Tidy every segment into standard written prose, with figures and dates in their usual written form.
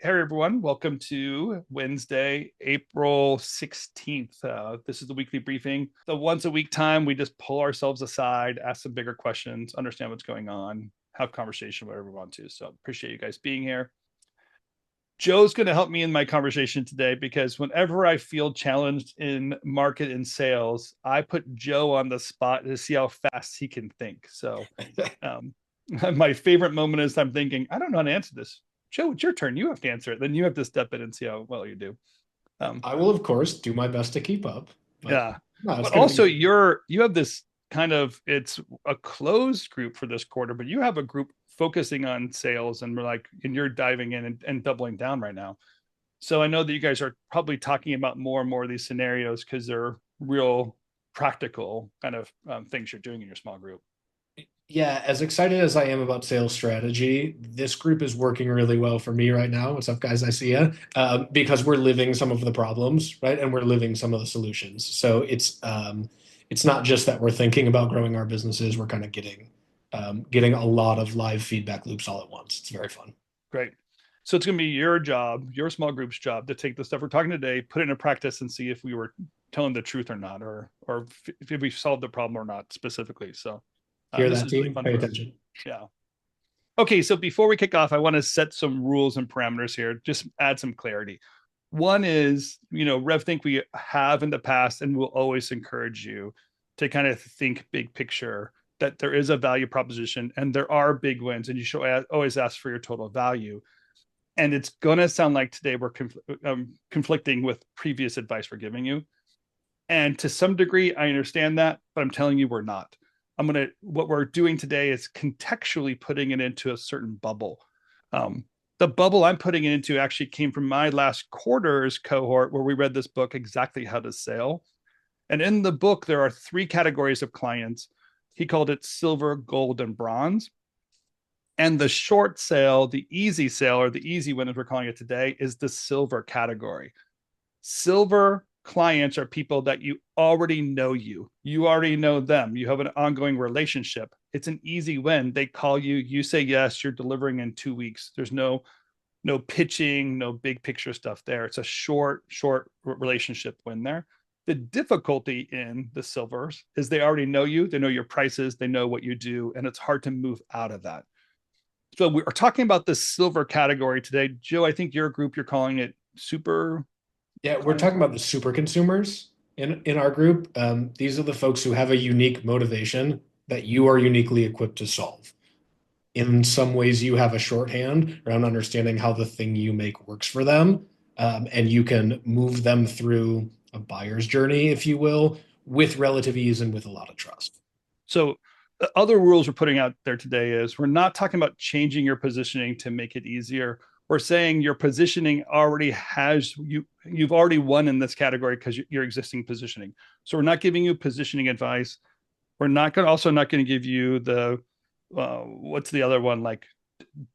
Hey everyone, welcome to Wednesday, April 16th. This is the weekly briefing. The once a week time, we just pull ourselves aside, ask some bigger questions, understand what's going on, have conversation, whatever we want to. So appreciate you guys being here. Joe's going to help me in my conversation today because whenever I feel challenged in market and sales, I put Joe on the spot to see how fast he can think. So my favorite moment is I'm thinking, I don't know how to answer this. Joe, it's your turn. You have to answer it. Then you have to step in and see how well you do. I will, of course, do my best to keep up, but Yeah. no, it's But going to also be. you have this kind of, it's a closed group for this quarter, but you have a group focusing on sales and you're diving in and doubling down right now. So I know that you guys are probably talking about more and more of these scenarios because they're real practical kind of things you're doing in your small group. Yeah, as excited as I am about sales strategy, this group is working really well for me right now. What's up, guys? I see ya. Because we're living some of the problems, right? And we're living some of the solutions. So it's not just that we're thinking about growing our businesses. We're kind of getting a lot of live feedback loops all at once. It's very fun. Great. So it's going to be your job, your small group's job to take the stuff we're talking today, put it into practice and see if we were telling the truth or not, or if we solved the problem or not specifically. So Hear this that, is really team? fun Pay for us. attention. Yeah. Okay. So before we kick off, I want to set some rules and parameters here, just add some clarity. One is, RevThink we have in the past and will always encourage you to kind of think big picture, that there is a value proposition and there are big wins, and you should always ask for your total value. And it's going to sound like today we're conflicting with previous advice we're giving you. And to some degree, I understand that, but I'm telling you, we're not. What we're doing today is contextually putting it into a certain bubble. Um, the bubble I'm putting it into actually came from my last quarter's cohort where we read this book, Exactly How to Sell. And in the book, there are three categories of clients. He called it silver, gold, and bronze. And the short sale, the easy sale, or the easy win, as we're calling it today, is the silver category. Silver clients are people that you already know you. You already know them. You have an ongoing relationship. It's an easy win. They call you, you say yes, you're delivering in 2 weeks. There's no pitching, no big picture stuff there. It's a short relationship win there. The difficulty in the silvers is they already know you, they know your prices, they know what you do, and it's hard to move out of that. So we are talking about the silver category today. Joe, I think your group, you're calling it super Yeah, we're clients. talking about the super consumers in our group. These are the folks who have a unique motivation that you are uniquely equipped to solve. In some ways, you have a shorthand around understanding how the thing you make works for them, and you can move them through a buyer's journey, if you will, with relative ease and with a lot of trust. So the other rules we're putting out there today is we're not talking about changing your positioning to make it easier. We're saying your positioning already has you've already won in this category because your existing positioning. So we're not giving you positioning advice. We're not going to give you the what's the other one, like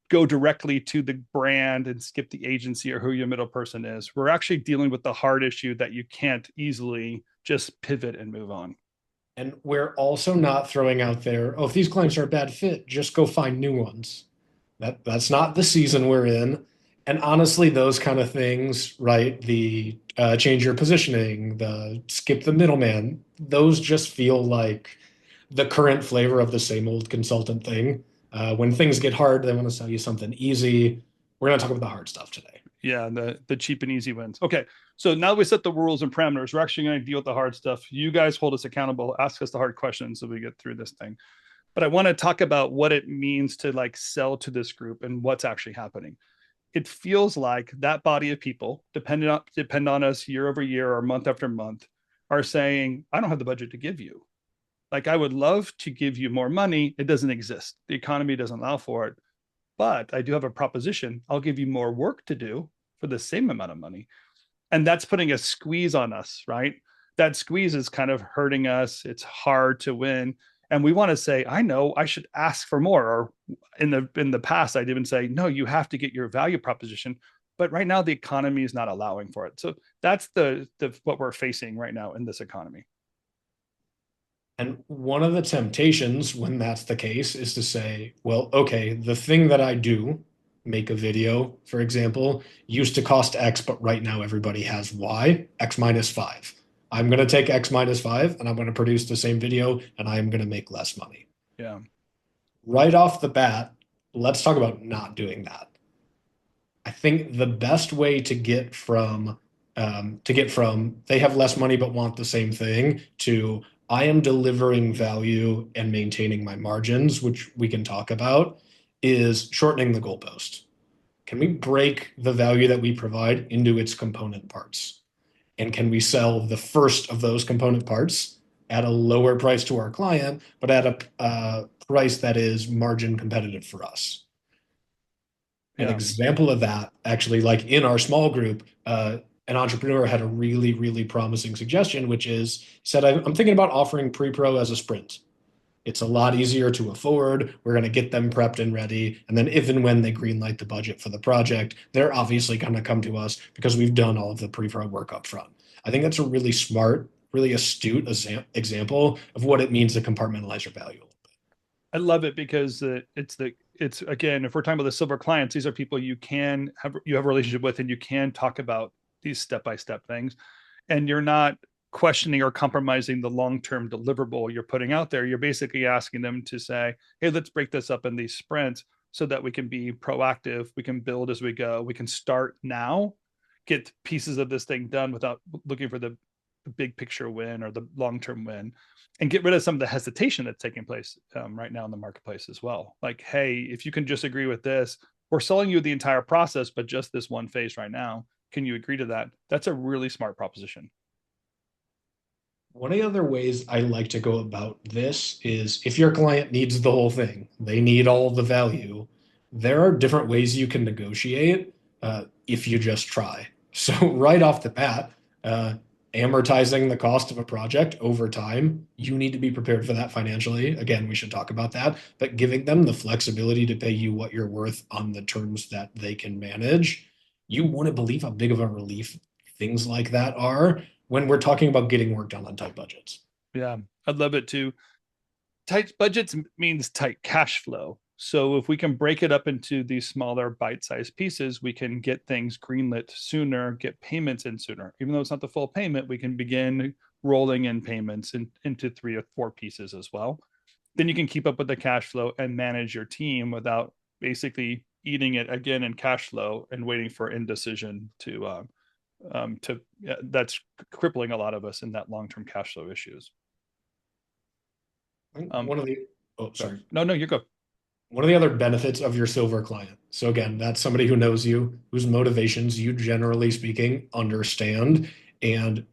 go directly to the brand and skip the agency or who your middle person is. We're actually dealing with the hard issue that you can't easily just pivot and move on. And we're also not throwing out there, oh, if these clients are a bad fit, just go find new ones. That's not the season we're in. And honestly, those kind of things, right? The change your positioning, the skip the middleman, those just feel like the current flavor of the same old consultant thing. When things get hard, they want to sell you something easy. We're going to talk about the hard stuff today. Yeah, the cheap and easy wins. Okay, so now we set the rules and parameters. We're actually going to deal with the hard stuff. You guys hold us accountable, ask us the hard questions so we get through this thing. But I want to talk about what it means to like sell to this group and what's actually happening. It feels like that body of people depend on us year over year or month after month are saying, I don't have the budget to give you. Like, I would love to give you more money. It doesn't exist. The economy doesn't allow for it. But I do have a proposition. I'll give you more work to do for the same amount of money. And that's putting a squeeze on us, right? That squeeze is kind of hurting us. It's hard to win. And we want to say, I know I should ask for more. Or in the past, I'd even say, no, you have to get your value proposition. But right now, the economy is not allowing for it. So that's the what we're facing right now in this economy. And one of the temptations when that's the case is to say, well, okay, the thing that I do make a video, for example, used to cost X, but right now everybody has Y, X minus 5. I'm going to take X minus 5 and I'm going to produce the same video and I'm going to make less money. Yeah. Right off the bat, let's talk about not doing that. I think the best way to get from they have less money but want the same thing to I am delivering value and maintaining my margins, which we can talk about, is shortening the goalpost. Can we break the value that we provide into its component parts? And can we sell the first of those component parts at a lower price to our client, but at a price that is margin competitive for us? An Yeah. example of that, actually, like in our small group, an entrepreneur had a really, really promising suggestion, which is said, I'm thinking about offering pre-pro as a sprint. It's a lot easier to afford. We're going to get them prepped and ready. And then if and when they greenlight the budget for the project, they're obviously going to come to us because we've done all of the pre-pro work up front. I think that's a really smart, really astute example of what it means to compartmentalize your value. I love it because it's again, if we're talking about the silver clients, these are people you have a relationship with, and you can talk about these step-by-step things, and you're not questioning or compromising the long-term deliverable you're putting out there. You're basically asking them to say, hey, let's break this up in these sprints so that we can be proactive, we can build as we go, we can start now, get pieces of this thing done without looking for the big picture win or the long-term win, and get rid of some of the hesitation that's taking place right now in the marketplace as well. Like, hey, if you can just agree with this, we're selling you the entire process, but just this one phase right now. Can you agree to that? That's a really smart proposition. One of the other ways I like to go about this is if your client needs the whole thing, they need all the value, there are different ways you can negotiate if you just try. So, right off the bat, amortizing the cost of a project over time, you need to be prepared for that financially. Again, we should talk about that, but giving them the flexibility to pay you what you're worth on the terms that they can manage, you wouldn't believe how big of a relief things like that are when we're talking about getting work done on tight budgets. Yeah, I'd love it too. Tight budgets means tight cash flow. So if we can break it up into these smaller bite-sized pieces, we can get things greenlit sooner, get payments in sooner. Even though it's not the full payment, we can begin rolling in payments into 3 or 4 pieces as well. Then you can keep up with the cash flow and manage your team without basically eating it again in cash flow and waiting for indecision that's crippling a lot of us in that long-term cash flow issues. One of the, oh, sorry. No, you're good. One of the other benefits of your silver client. So again, that's somebody who knows you, whose motivations you generally speaking understand, and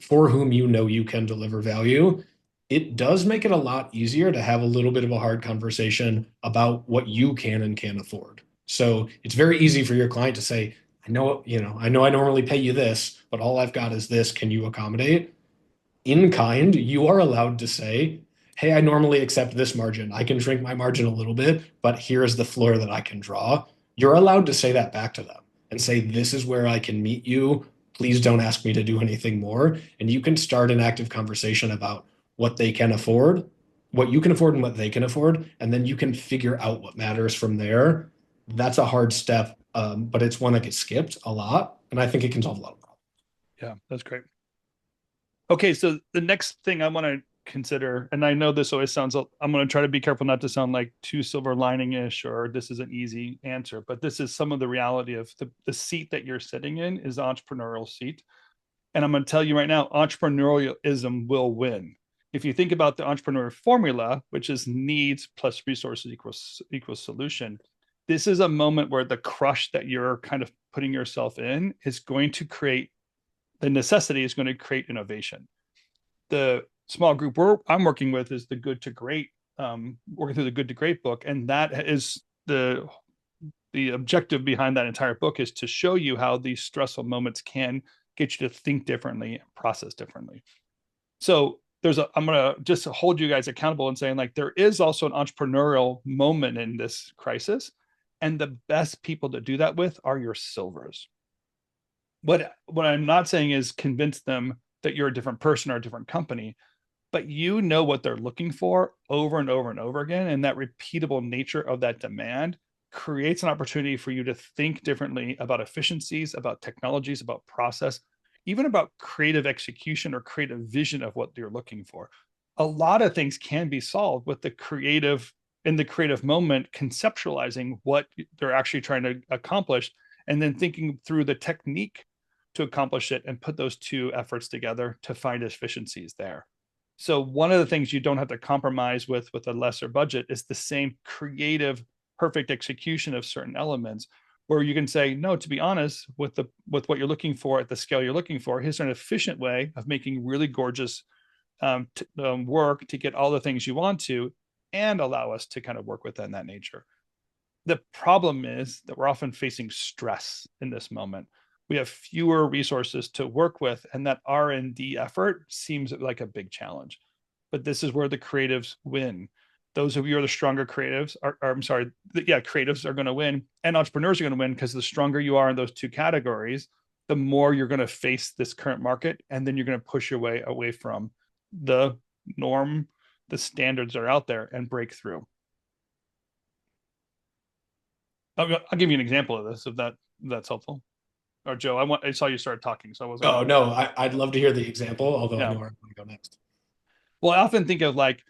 for whom you know you can deliver value. It does make it a lot easier to have a little bit of a hard conversation about what you can and can't afford. So it's very easy for your client to say, I know I normally pay you this, but all I've got is this. Can you accommodate? In kind, you are allowed to say, hey, I normally accept this margin. I can shrink my margin a little bit, but here's the floor that I can draw. You're allowed to say that back to them and say, this is where I can meet you. Please don't ask me to do anything more. And you can start an active conversation about what they can afford, what you can afford and what they can afford. And then you can figure out what matters from there. That's a hard step, but it's one that gets skipped a lot. And I think it can solve a lot of problems. Yeah, that's great. Okay, so the next thing I want to consider, and I know this always sounds, I'm going to try to be careful not to sound like too silver lining-ish or this is an easy answer, but this is some of the reality of the seat that you're sitting in is the entrepreneurial seat. And I'm going to tell you right now, entrepreneurialism will win. If you think about the entrepreneur formula, which is needs plus resources equals solution, this is a moment where the crush that you're kind of putting yourself in is going to create, the necessity is going to create innovation. The small group I'm working with is the Good to Great, working through the Good to Great book. And that is the objective behind that entire book, is to show you how these stressful moments can get you to think differently and process differently. So I'm going to just hold you guys accountable and saying, like, there is also an entrepreneurial moment in this crisis. And the best people to do that with are your silvers. What I'm not saying is convince them that you're a different person or a different company, but you know what they're looking for over and over and over again. And that repeatable nature of that demand creates an opportunity for you to think differently about efficiencies, about technologies, about process, even about creative execution or creative vision of what you're looking for. A lot of things can be solved with the creative in the creative moment, conceptualizing what they're actually trying to accomplish, and then thinking through the technique to accomplish it and put those two efforts together to find efficiencies there. So one of the things you don't have to compromise with a lesser budget is the same creative, perfect execution of certain elements, where you can say, no, to be honest, with what you're looking for at the scale you're looking for, here's an efficient way of making really gorgeous work to get all the things you want to, and allow us to kind of work within that nature. The problem is that we're often facing stress in this moment. We have fewer resources to work with, and that R&D effort seems like a big challenge. But this is where the creatives win. Those of you who are the stronger creatives creatives are going to win, and entrepreneurs are going to win, because the stronger you are in those two categories, the more you're going to face this current market, and then you're going to push your way away from the norm, the standards that are out there, and break through. I'll give you an example of this, if that's helpful. Or Joe, I saw you start talking, so I wasn't. Oh, no, I'd love to hear the example, although I know where I want to go next. Well, I often think of like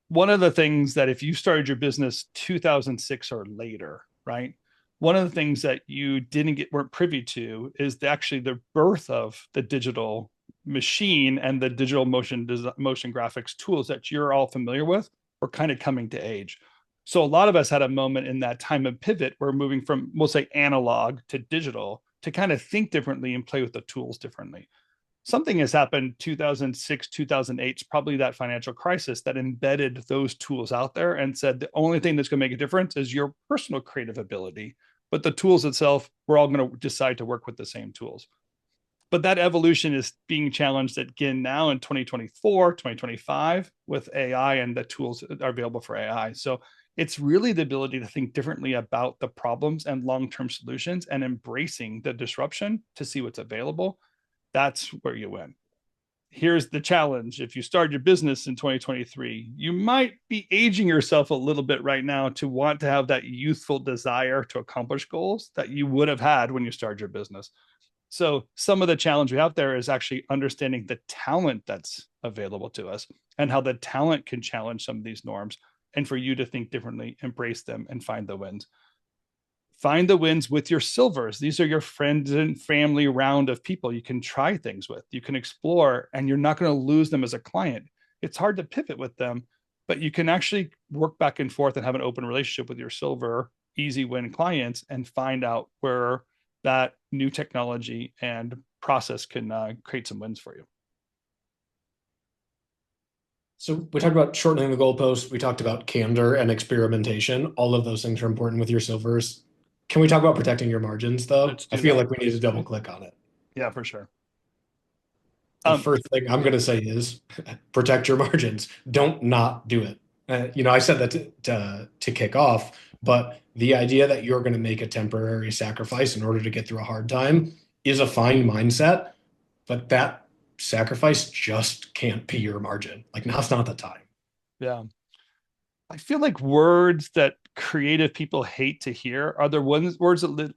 one of the things that if you started your business 2006 or later, right? One of the things that you weren't privy to is actually the birth of the digital machine and the digital motion graphics tools that you're all familiar with were kind of coming to age. So a lot of us had a moment in that time of pivot. We're moving from, we'll say, analog to digital, to kind of think differently and play with the tools differently. Something has happened 2006, 2008, probably that financial crisis, that embedded those tools out there and said the only thing that's going to make a difference is your personal creative ability. But the tools itself, we're all going to decide to work with the same tools. But that evolution is being challenged again now in 2024, 2025 with AI and the tools that are available for AI. So it's really the ability to think differently about the problems and long-term solutions, and embracing the disruption to see what's available. That's where you win. Here's the challenge. If you start your business in 2023, you might be aging yourself a little bit right now to want to have that youthful desire to accomplish goals that you would have had when you started your business. So some of the challenge we have there is actually understanding the talent that's available to us, and how the talent can challenge some of these norms, and for you to think differently, embrace them, and find the wins. Find the wins with your silvers. These are your friends and family round of people you can try things with, you can explore, and you're not going to lose them as a client. It's hard to pivot with them, but you can actually work back and forth and have an open relationship with your silver, easy win clients, and find out where that new technology and process can create some wins for you. So we talked about shortening the goalpost. We talked about candor and experimentation. All of those things are important with your silvers. Can we talk about protecting your margins, though? I feel like we need to double click on it. Yeah, for sure. The first thing I'm going to say is protect your margins. Don't not do it. I said that to kick off, but the idea that you're going to make a temporary sacrifice in order to get through a hard time is a fine mindset, but that sacrifice just can't be your margin. Like, now's not the time. Yeah. I feel like words that creative people hate to hear are the words that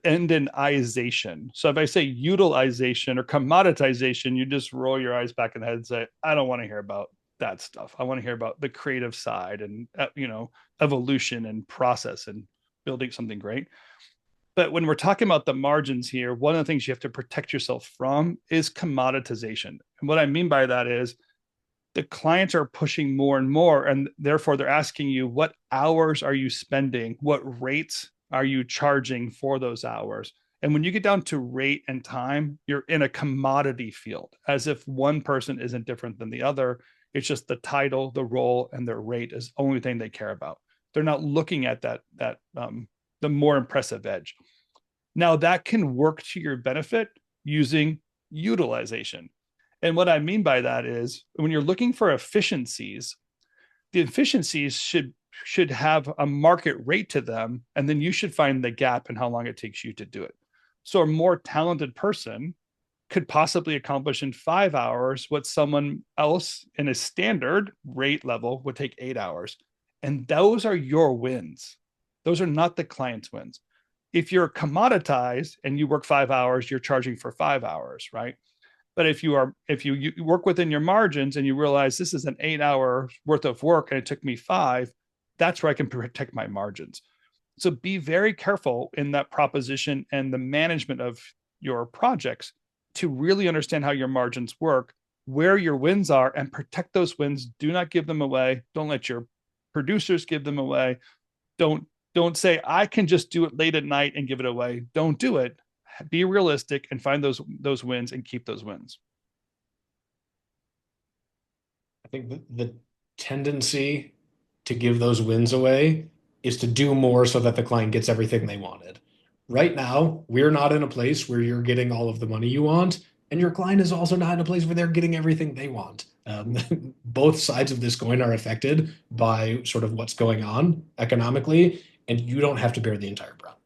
end in ization. So if I say utilization or commoditization, you just roll your eyes back in the head and say, I don't want to hear about that stuff. I want to hear about the creative side and, evolution and process and building something great. But when we're talking about the margins here, one of the things you have to protect yourself from is commoditization. And what I mean by that is the clients are pushing more and more, and therefore they're asking you, what hours are you spending? What rates are you charging for those hours? And when you get down to rate and time, you're in a commodity field, as if one person isn't different than the other. It's just the title, the role, and their rate is the only thing they care about. They're not looking at the more impressive edge. Now that can work to your benefit using utilization. And what I mean by that is when you're looking for efficiencies, the efficiencies should have a market rate to them, and then you should find the gap in how long it takes you to do it. So a more talented person could possibly accomplish in 5 hours what someone else in a standard rate level would take 8 hours. And those are your wins. Those are not the client's wins. If you're commoditized and you work 5 hours, you're charging for 5 hours, right? But if you work within your margins and you realize this is an 8 hour worth of work and it took me 5, that's where I can protect my margins. So be very careful in that proposition and the management of your projects to really understand how your margins work, where your wins are, and protect those wins. Do not give them away. Don't let your producers give them away. Don't say I can just do it late at night and give it away. Don't do it. Be realistic and find those wins and keep those wins. I think the tendency to give those wins away is to do more so that the client gets everything they wanted. Right now, we're not in a place where you're getting all of the money you want, and your client is also not in a place where they're getting everything they want. Both sides of this coin are affected by sort of what's going on economically, and you don't have to bear the entire brunt.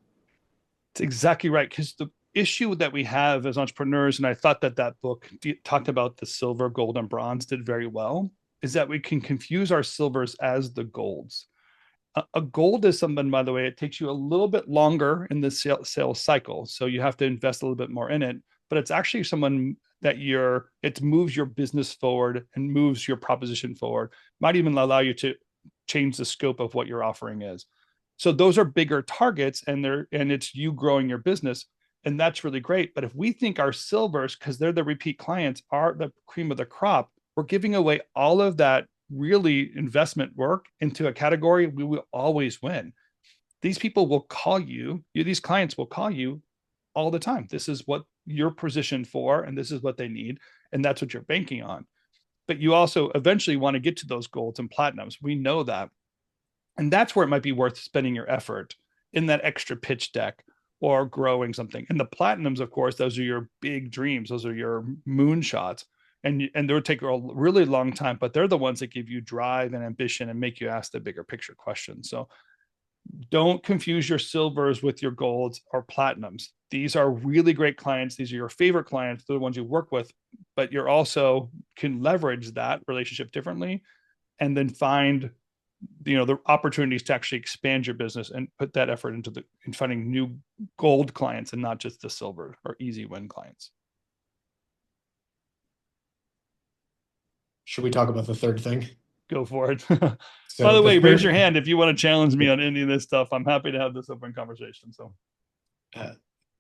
It's exactly right. Because the issue that we have as entrepreneurs, and I thought that book talked about the silver, gold, and bronze did very well, is that we can confuse our silvers as the golds. A gold is something, by the way, it takes you a little bit longer in the sales cycle. So you have to invest a little bit more in it, but it's actually someone that it moves your business forward and moves your proposition forward, might even allow you to change the scope of what your offering is. So those are bigger targets, and it's you growing your business. And that's really great. But if we think our silvers, because they're the repeat clients, are the cream of the crop, we're giving away all of that really investment work into a category we will always win. These people will call you, these clients will call you all the time. This is what you're positioned for, and this is what they need. And that's what you're banking on. But you also eventually want to get to those golds and platinums. We know that. And that's where it might be worth spending your effort in that extra pitch deck or growing something. And the platinums, of course, those are your big dreams. Those are your moonshots. And they'll take a really long time, but they're the ones that give you drive and ambition and make you ask the bigger picture questions. So don't confuse your silvers with your golds or platinums. These are really great clients. These are your favorite clients. They're the ones you work with, but you're also can leverage that relationship differently and then find the opportunities to actually expand your business and put that effort in finding new gold clients and not just the silver or easy win clients. Should we talk about the third thing? Go for it. So By the way, raise your hand if you want to challenge me on any of this stuff. I'm happy to have this open conversation. So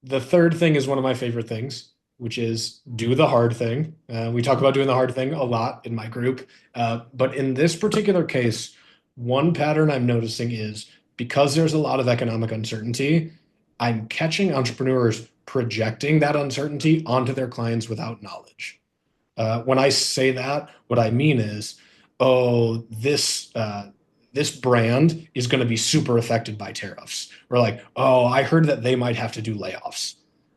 the third thing is one of my favorite things, which is do the hard thing. We talk about doing the hard thing a lot in my group. But in this particular case, one pattern I'm noticing is because there's a lot of economic uncertainty, I'm catching entrepreneurs projecting that uncertainty onto their clients without knowledge. When I say that, what I mean is, oh, this brand is going to be super affected by tariffs. We're like, oh, I heard that they might have to do layoffs.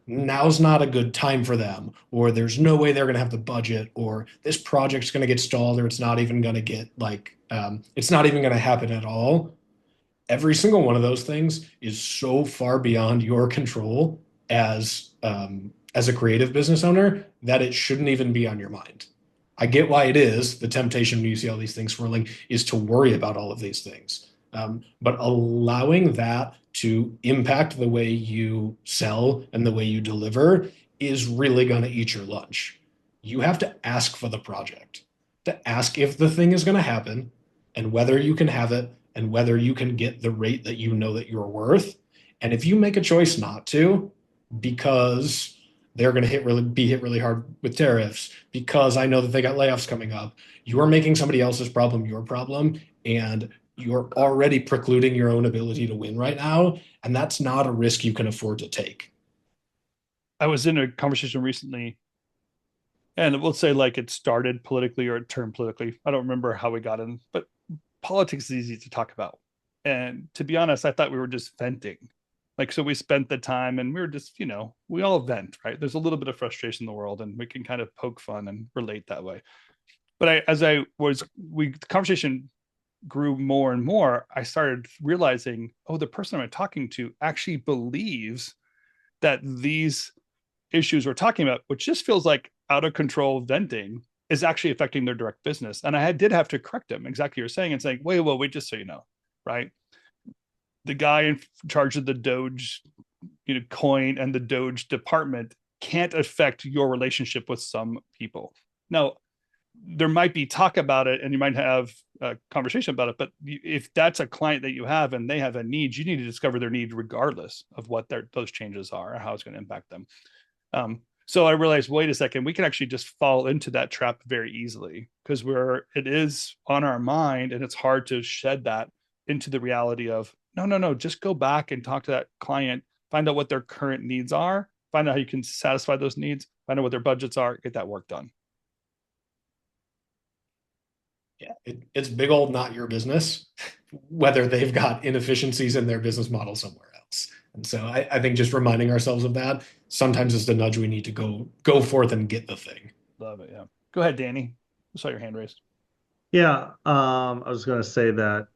Now's not a good time for them, or there's no way they're going to have the budget, or this project's going to get stalled, or it's not even going to get it's not even going to happen at all. Every single one of those things is so far beyond your control as a creative business owner that it shouldn't even be on your mind. I get why it is. The temptation when you see all these things swirling is to worry about all of these things. But allowing that to impact the way you sell and the way you deliver is really going to eat your lunch. You have to ask for the project, to ask if the thing is going to happen and whether you can have it and whether you can get the rate that you know that you're worth. And if you make a choice not to, because they're going to be hit really hard with tariffs, because I know that they got layoffs coming up, you're making somebody else's problem your problem, and you're already precluding your own ability to win right now. And that's not a risk you can afford to take. I was in a conversation recently, and we'll say like it started politically or it turned politically. I don't remember how we got in, but politics is easy to talk about. And to be honest, I thought we were just venting. So we spent the time and we were just, we all vent, right? There's a little bit of frustration in the world and we can kind of poke fun and relate that way. But the conversation grew more and more, I started realizing, the person I'm talking to actually believes that these issues we're talking about, which just feels like out of control venting, is actually affecting their direct business. And I did have to correct him, exactly what you're saying, and saying, wait, just so you know, right? the guy in charge of the Doge, coin and the Doge department can't affect your relationship with some people. Now, there might be talk about it and you might have a conversation about it, but if that's a client that you have and they have a need, you need to discover their need regardless of what those changes are or how it's going to impact them. So I realized, wait a second, we can actually just fall into that trap very easily because it is on our mind and it's hard to shed that into the reality of no, just go back and talk to that client, find out what their current needs are, find out how you can satisfy those needs, find out what their budgets are, get that work done. Yeah, it's big old not your business whether they've got inefficiencies in their business model somewhere else. And so I think just reminding ourselves of that sometimes is the nudge we need to go forth and get the thing. Love it. Yeah. Go ahead, Danny. I saw your hand raised. Yeah, I was going to say that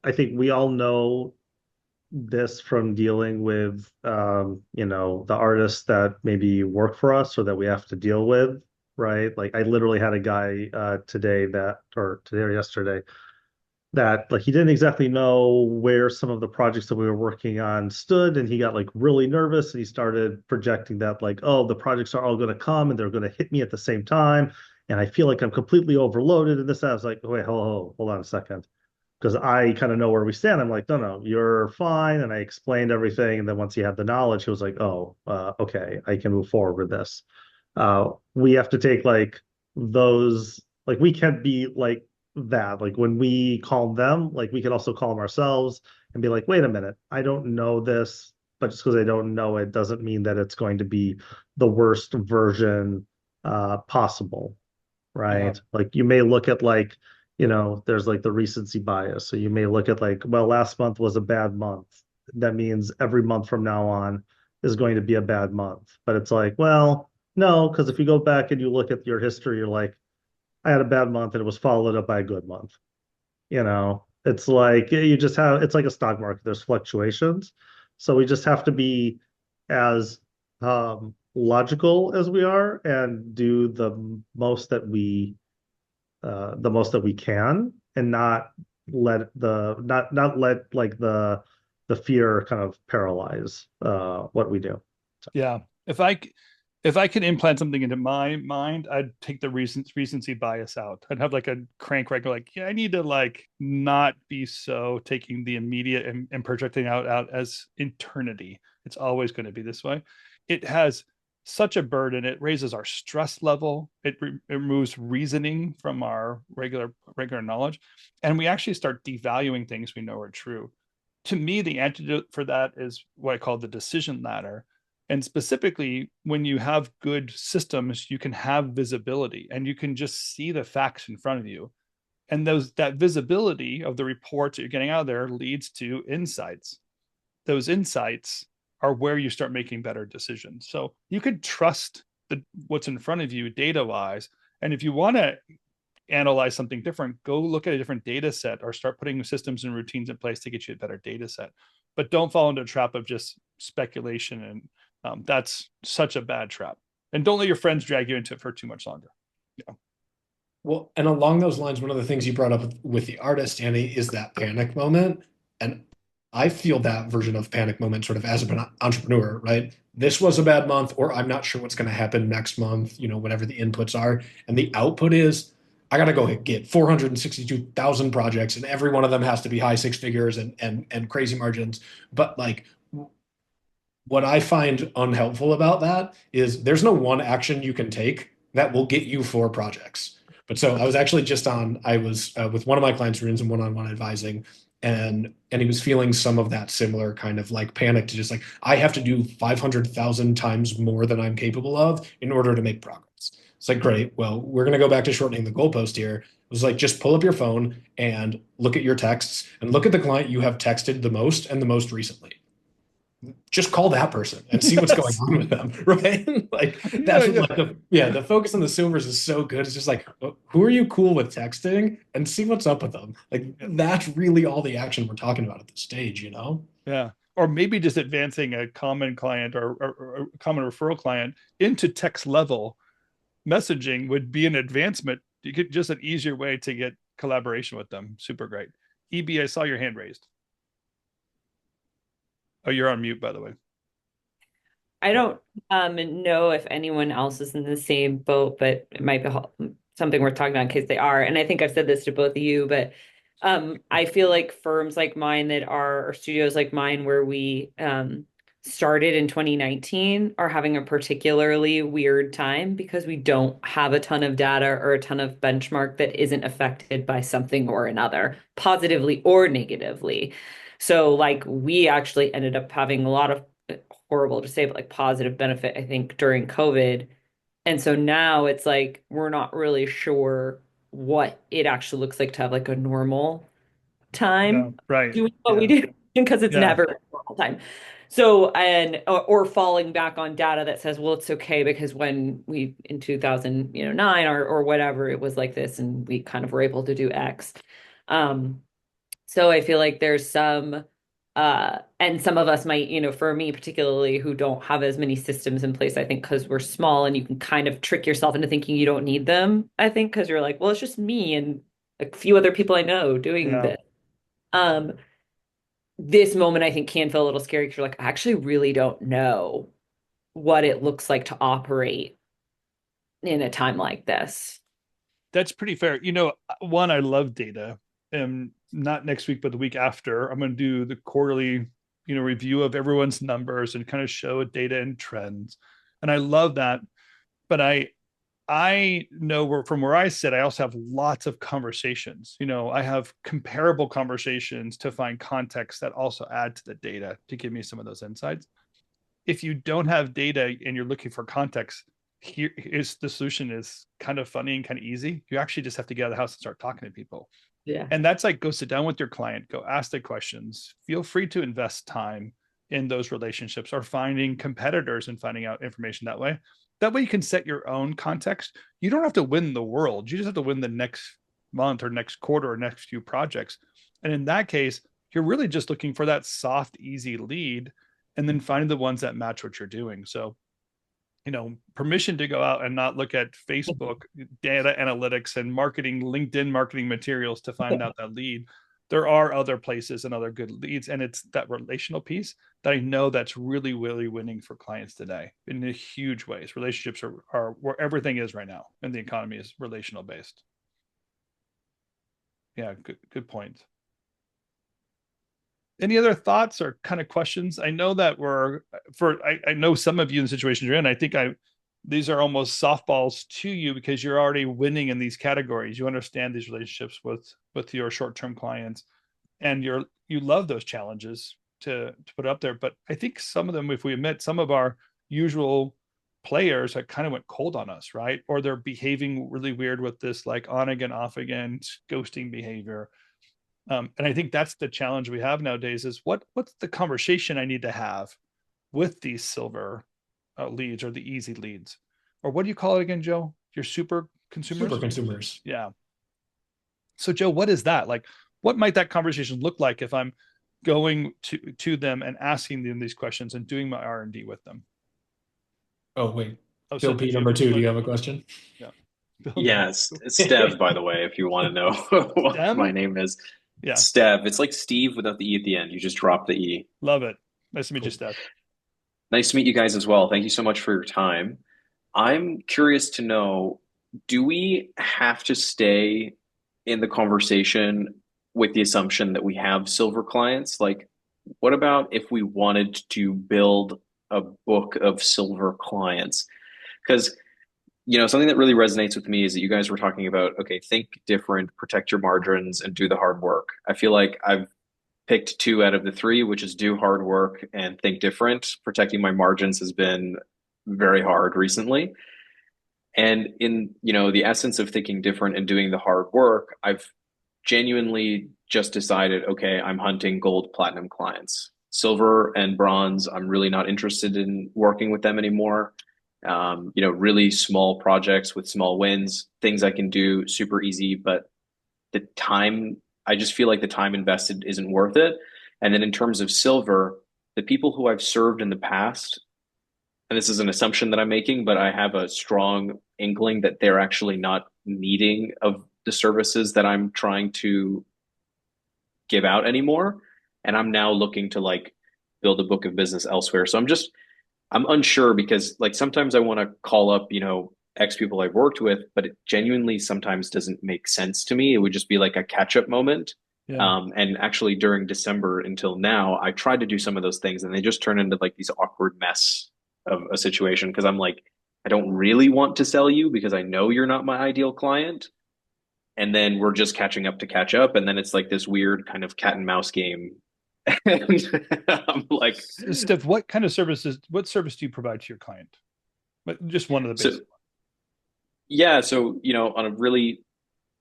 I think we all know this from dealing with, the artists that maybe work for us or that we have to deal with, right? Like I literally had a guy today or yesterday that like he didn't exactly know where some of the projects that we were working on stood, and he got like really nervous and he started projecting that like, oh, the projects are all going to come and they're going to hit me at the same time, and I feel like I'm completely overloaded and this. I was like, wait, hold on a second, because I kind of know where we stand. I'm like, no, you're fine. And I explained everything. And then once he had the knowledge, he was like, oh, okay, I can move forward with this. We have to take like those, like we can't be like that. Like when we calm them, like we can also calm ourselves and be like, wait a minute, I don't know this, but just because I don't know it doesn't mean that it's going to be the worst version possible, Yeah. right? Like you may look at like, there's like the recency bias. So you may look at like, well, last month was a bad month. That means every month from now on is going to be a bad month. But it's like, well, no, because if you go back and you look at your history, you're like, I had a bad month and it was followed up by a good month. It's like it's like a stock market. There's fluctuations. So we just have to be as logical as we are and do the most that we can, and not let like the fear kind of paralyze what we do. So. Yeah. If I could implant something into my mind, I'd take the recency bias out. I'd have like a crank record, like, yeah, I need to like not be so taking the immediate and projecting out as eternity. It's always going to be this way. It has such a burden. It raises our stress level. It removes reasoning from our regular knowledge, and we actually start devaluing things we know are true. To me, the antidote for that is what I call the decision ladder. And specifically, when you have good systems, you can have visibility and you can just see the facts in front of you. And that visibility of the reports that you're getting out of there leads to insights. Those insights are where you start making better decisions. So you could trust what's in front of you data wise. And if you want to analyze something different, go look at a different data set or start putting systems and routines in place to get you a better data set. But don't fall into a trap of just speculation. And that's such a bad trap. And don't let your friends drag you into it for too much longer. Yeah. Well, and along those lines, one of the things you brought up with the artist, Annie, is that panic moment. And I feel that version of panic moment sort of as an entrepreneur, right? This was a bad month, or I'm not sure what's going to happen next month, whatever the inputs are. And the output is, I got to go get 462,000 projects, and every one of them has to be high six figures and crazy margins. But like, what I find unhelpful about that is there's no one action you can take that will get you 4 projects. But so I was actually I was with one of my clients, we were in some one-on-one advising, and he was feeling some of that similar kind of like panic to just like, I have to do 500,000 times more than I'm capable of in order to make progress. It's like, great. Well, we're going to go back to shortening the goalpost here. It was like, just pull up your phone and look at your texts and look at the client you have texted the most and the most recently. Just call that person and see what's going on with them, right? Like that's what, like the focus on the silvers is so good. It's just like, who are you cool with texting and see what's up with them. Like that's really all the action we're talking about at this stage, Yeah. Or maybe just advancing a common client or a common referral client into text level messaging would be an advancement. You could just an easier way to get collaboration with them. Super great. EB, I saw your hand raised. Oh, you're on mute, by the way. I don't know if anyone else is in the same boat, but it might be something worth talking about in case they are. And I think I've said this to both of you, but I feel like firms like mine that are, or studios like mine, where we started in 2019 are having a particularly weird time because we don't have a ton of data or a ton of benchmark that isn't affected by something or another, positively or negatively. So like we actually ended up having a lot of, horrible to say, but like positive benefit, I think, during COVID. And so now it's like we're not really sure what it actually looks like to have like a normal Yeah, time right. doing what we Yeah. do because it's Yeah. never a normal time. So, and or falling back on data that says, well, it's okay because when we in 2009 or whatever, it was like this and we kind of were able to do X. So I feel like there's some and some of us might, for me particularly, who don't have as many systems in place, I think because we're small and you can kind of trick yourself into thinking you don't need them, I think, because you're like, well, it's just me and a few other people I know doing Yeah. this. Um, this moment I think can feel a little scary because you're like, I actually really don't know what it looks like to operate in a time like this. That's pretty fair. One, I love data. And not next week, but the week after, I'm going to do the quarterly, review of everyone's numbers and kind of show data and trends. And I love that. But I know from where I sit, I also have lots of conversations. I have comparable conversations to find context that also add to the data to give me some of those insights. If you don't have data and you're looking for context, here is the solution is kind of funny and kind of easy. You actually just have to get out of the house and start talking to people. Yeah. And that's like, go sit down with your client, go ask the questions, feel free to invest time in those relationships or finding competitors and finding out information that way. That way you can set your own context. You don't have to win the world. You just have to win the next month or next quarter or next few projects. And in that case, you're really just looking for that soft, easy lead and then finding the ones that match what you're doing. So permission to go out and not look at Facebook data analytics and LinkedIn marketing materials to find out that lead. There are other places and other good leads. And it's that relational piece that I know that's really, really winning for clients today in huge ways. Relationships are where everything is right now. And the economy is relational based. Yeah, good point. Any other thoughts or kind of questions? I know that I know some of you in the situations you're in. I think these are almost softballs to you because you're already winning in these categories. You understand these relationships with your short-term clients, and you love those challenges to put up there. But I think some of them, if we admit, some of our usual players that kind of went cold on us, right? Or they're behaving really weird with this like on again, off again, ghosting behavior. And I think that's the challenge we have nowadays is what's the conversation I need to have with these silver leads or the easy leads, or what do you call it again, Joe? Your super consumers? Super consumers. Yeah. So Joe, what is that? Like, what might that conversation look like if I'm going to them and asking them these questions and doing my R&D with them? Oh, wait. Oh, Bill so P, number 2, do you have a question? Yeah. Yeah, it's Stev, by the way, if you want to know what Stem? my name is. Yeah. Stev. It's like Steve without the E at the end. You just drop the E. Love it. Nice to meet you, Steph. Nice to meet you guys as well. Thank you so much for your time. I'm curious to know, do we have to stay in the conversation with the assumption that we have silver clients? Like, what about if we wanted to build a book of silver clients? Because something that really resonates with me is that you guys were talking about, okay, think different, protect your margins, and do the hard work. I feel like I've picked 2 out of the 3, which is do hard work and think different. Protecting my margins has been very hard recently. And in, the essence of thinking different and doing the hard work, I've genuinely just decided, okay, I'm hunting gold, platinum clients. Silver and bronze, I'm really not interested in working with them anymore. Really small projects with small wins, things I can do super easy, but the time, I just feel like the time invested isn't worth it. And then in terms of silver, the people who I've served in the past, and this is an assumption that I'm making, but I have a strong inkling that they're actually not needing of the services that I'm trying to give out anymore. And I'm now looking to like build a book of business elsewhere. So I'm unsure because like sometimes I want to call up, X people I've worked with, but it genuinely sometimes doesn't make sense to me. It would just be like a catch up moment. Yeah. And actually during December until now, I tried to do some of those things and they just turn into like these awkward mess of a situation because I'm like, I don't really want to sell you because I know you're not my ideal client. And then we're just catching up to catch up. And then it's like this weird kind of cat and mouse game. And I'm like, Steph, what service do you provide to your client? But just one of the so basic. yeah, so on a really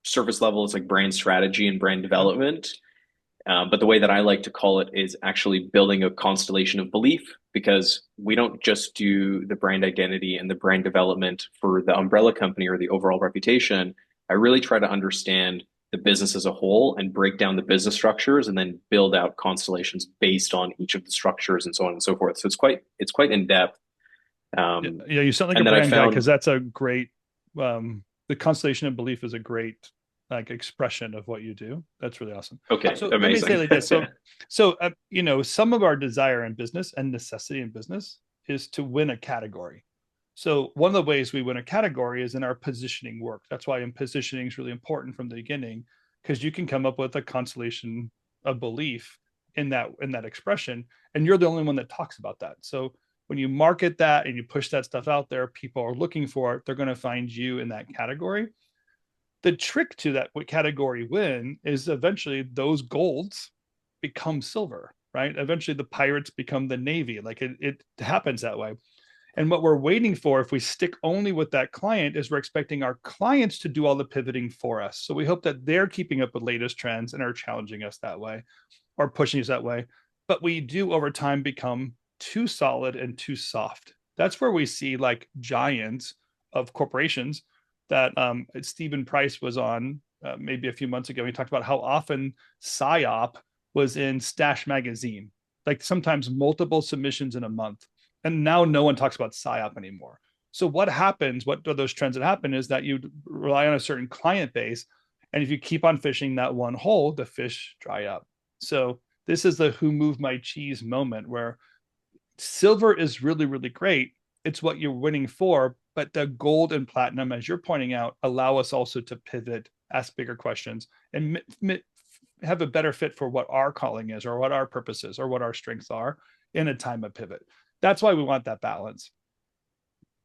surface level, it's like brand strategy and brand development. But the way that I like to call it is actually building a constellation of belief because we don't just do the brand identity and the brand development for the umbrella company or the overall reputation. I really try to understand the business as a whole and break down the business structures and then build out constellations based on each of the structures and so on and so forth. So it's quite in depth. Yeah, you sound like a And then I brand guy found because that's a great the constellation of belief is a great like expression of what you do. That's really awesome. okay, So let me amazing. say like this. So some of our desire in business and necessity in business is to win a category. So one of the ways we win a category is in our positioning work. That's why positioning is really important from the beginning, because you can come up with a constellation of belief in that expression, and you're the only one that talks about that. So when you market that and you push that stuff out there, people are looking for it. They're going to find you in that category. The trick to that what category win is eventually those golds become silver, right? Eventually the pirates become the Navy. Like it happens that way. And what we're waiting for, if we stick only with that client, is we're expecting our clients to do all the pivoting for us. So we hope that they're keeping up with latest trends and are challenging us that way or pushing us that way. But we do over time become too solid and too soft. That's where we see like giants of corporations that Stephen Price was on maybe a few months ago. He talked about how often PSYOP was in Stash Magazine, like sometimes multiple submissions in a month. And now no one talks about PSYOP anymore. So what happens, what are those trends that happen is that you rely on a certain client base. And if you keep on fishing that one hole, the fish dry up. So this is the who moved my cheese moment where silver is really, really great. It's what you're winning for. But the gold and platinum, as you're pointing out, allow us also to pivot, ask bigger questions, and have a better fit for what our calling is or what our purpose is or what our strengths are in a time of pivot. That's why we want that balance.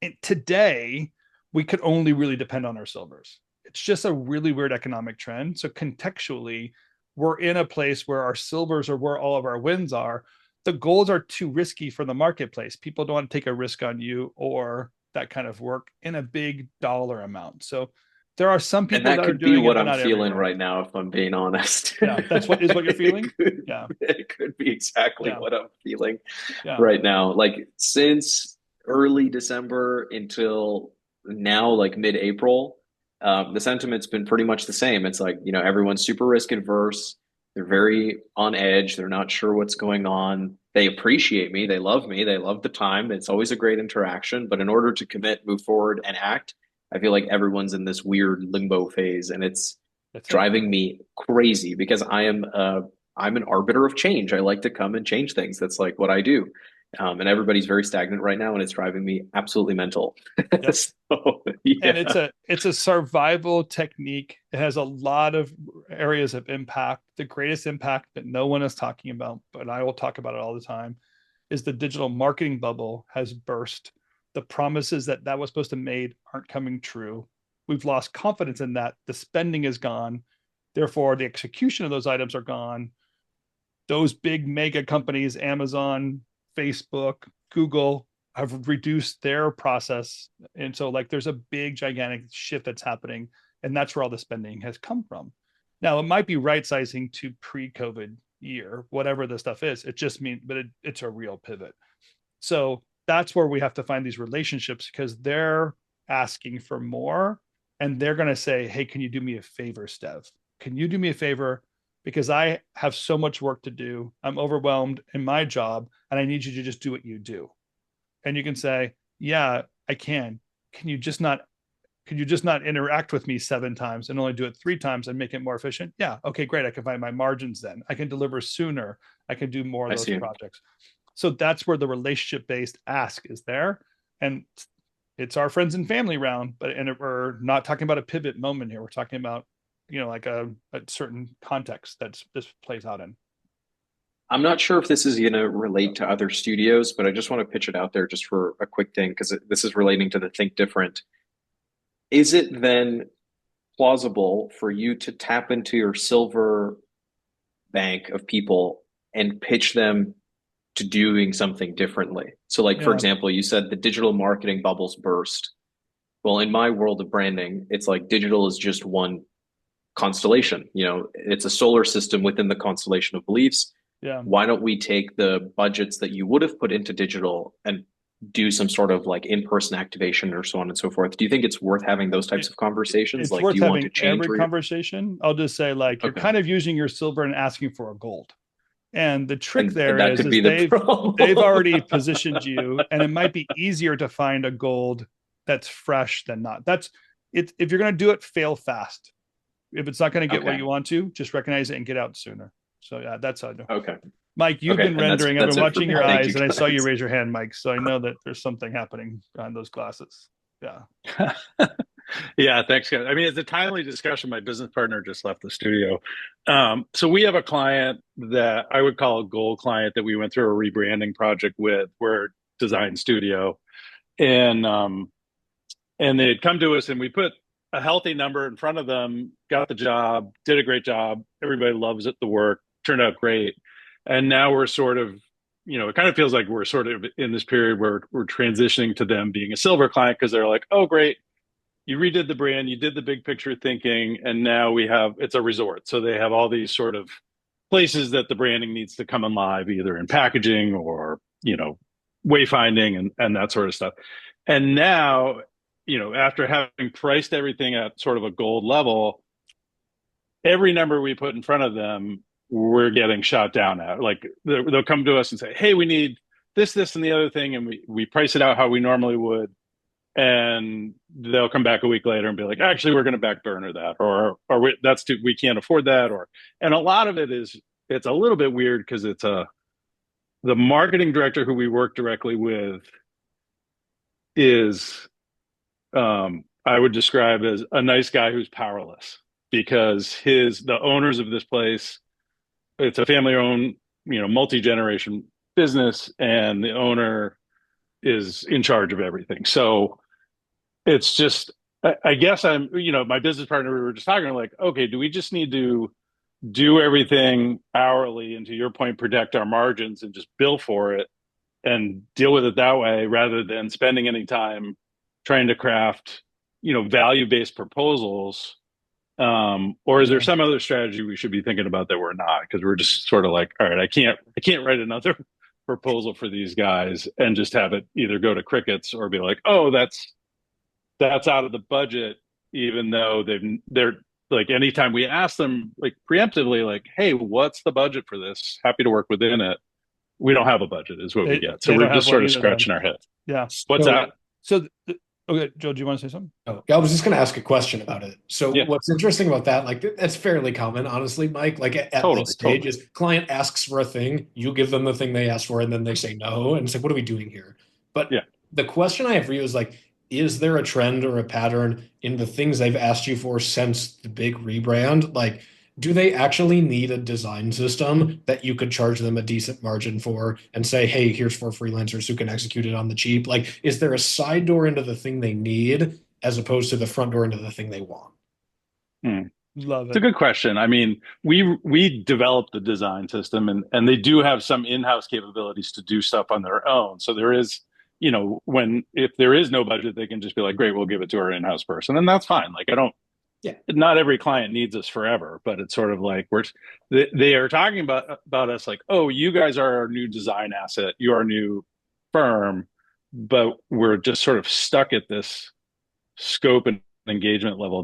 And today, we could only really depend on our silvers. It's just a really weird economic trend. So contextually, we're in a place where our silvers are where all of our wins are. The golds are too risky for the marketplace. People don't want to take a risk on you or that kind of work in a big dollar amount. So there are some people And that that are could be doing what it, but I'm not feeling everyone. right now, if I'm being honest. Yeah, that's what you're feeling. Yeah, It could be exactly yeah, what I'm feeling yeah. right now. Like since early December until now, like mid-April, the sentiment's been pretty much the same. It's like, everyone's super risk adverse. They're very on edge. They're not sure what's going on. They appreciate me. They love me. They love the time. It's always a great interaction. But in order to commit, move forward, and act, I feel like everyone's in this weird limbo phase, and it's driving me crazy because I'm an arbiter of change. I like to come and change things. That's like what I do. And everybody's very stagnant right now, and it's driving me absolutely mental. Yep. So, yeah. And it's a survival technique. It has a lot of areas of impact. The greatest impact that no one is talking about, but I will talk about it all the time, is the digital marketing bubble has burst. The promises that was supposed to be made aren't coming true. We've lost confidence in that. The spending is gone. Therefore, the execution of those items are gone. Those big mega companies, Amazon, Facebook, Google, have reduced their process. And so like there's a big gigantic shift that's happening. And that's where all the spending has come from. Now it might be right sizing to pre-COVID year, whatever the stuff is. It just means, but it's a real pivot. So that's where we have to find these relationships because they're asking for more. And they're going to say, hey, can you do me a favor, Stev? Can you do me a favor? Because I have so much work to do. I'm overwhelmed in my job and I need you to just do what you do. And you can say, yeah, I can. Can you just not interact with me 7 times and only do it 3 times and make it more efficient? Yeah. Okay, great. I can find my margins then. I can deliver sooner. I can do more of those projects. So that's where the relationship-based ask is there. And it's our friends and family round, but we're not talking about a pivot moment here. We're talking about, like a certain context that's this plays out in. I'm not sure if this is going to relate to other studios, but I just want to pitch it out there just for a quick thing, because this is relating to the Think Different. Is it then plausible for you to tap into your silver bank of people and pitch them to doing something differently? So like, for example, you said the digital marketing bubbles burst. Well, in my world of branding, it's like digital is just one constellation. It's a solar system within the constellation of beliefs. Yeah. Why don't we take the budgets that you would have put into digital and do some sort of like in-person activation or so on and so forth? Do you think it's worth having those types of conversations? It's like, worth do you want having to change every conversation. I'll just say, like, you're kind of using your silver and asking for a gold. And the trick there is they've already positioned you, and it might be easier to find a gold that's fresh than not. That's it. If you're going to do it, fail fast. If it's not going to get what you want to, just recognize it and get out sooner. So yeah, that's how I do. Okay. Mike, you've been rendering. I've been watching your eyes, and I saw you raise your hand, Mike. So I know that there's something happening behind those glasses. Yeah. Yeah, thanks, guys. I mean, it's a timely discussion. My business partner just left the studio. So we have a client that I would call a gold client that we went through a rebranding project with. We're a design studio. And they had come to us, and we put a healthy number in front of them, got the job, did a great job. Everybody loves it, the work, turned out great. And now we're sort of, it kind of feels like we're sort of in this period where we're transitioning to them being a silver client, because they're like, oh, great. You redid the brand, you did the big picture thinking, and now it's a resort. So they have all these sort of places that the branding needs to come alive, either in packaging or, wayfinding and that sort of stuff. And now, after having priced everything at sort of a gold level, every number we put in front of them, we're getting shot down at. Like they'll come to us and say, hey, we need this, and the other thing. And we price it out how we normally would. And they'll come back a week later and be like, actually, we're going to back burner that, or we can't afford that. And a lot of it's a little bit weird, because it's the marketing director who we work directly with is, I would describe as a nice guy who's powerless, because the owners of this place, it's a family owned, multi-generation business, and the owner is in charge of everything. So it's just, I guess my business partner, we were just talking like, okay, do we just need to do everything hourly, and to your point, protect our margins and just bill for it and deal with it that way, rather than spending any time trying to craft, value-based proposals? Or is there some other strategy we should be thinking about that we're not? Because we're just sort of like, all right, I can't write another proposal for these guys and just have it either go to crickets or be like, oh, that's out of the budget, even though they're like, anytime we ask them like preemptively, like, hey, what's the budget for this? Happy to work within it. We don't have a budget is what we get. So we're just sort of scratching our heads. Yeah. What's that? So, okay, Joe, do you want to say something? Oh, I was just going to ask a question about it. So what's interesting about that, like that's fairly common, honestly, Mike, like at this stage is client asks for a thing, you give them the thing they asked for, and then they say no. And it's like, what are we doing here? But the question I have for you is like, is there a trend or a pattern in the things they've asked you for since the big rebrand? Like, do they actually need a design system that you could charge them a decent margin for and say, hey, here's 4 freelancers who can execute it on the cheap? Like, is there a side door into the thing they need as opposed to the front door into the thing they want? Love it. It's a good question. I mean, we developed the design system, and they do have some in-house capabilities to do stuff on their own. So there is, if there is no budget, they can just be like, great, we'll give it to our in-house person. And that's fine. Like, not every client needs us forever, but it's sort of like they are talking about us like, oh, you guys are our new design asset. You are our new firm, but we're just sort of stuck at this scope and engagement level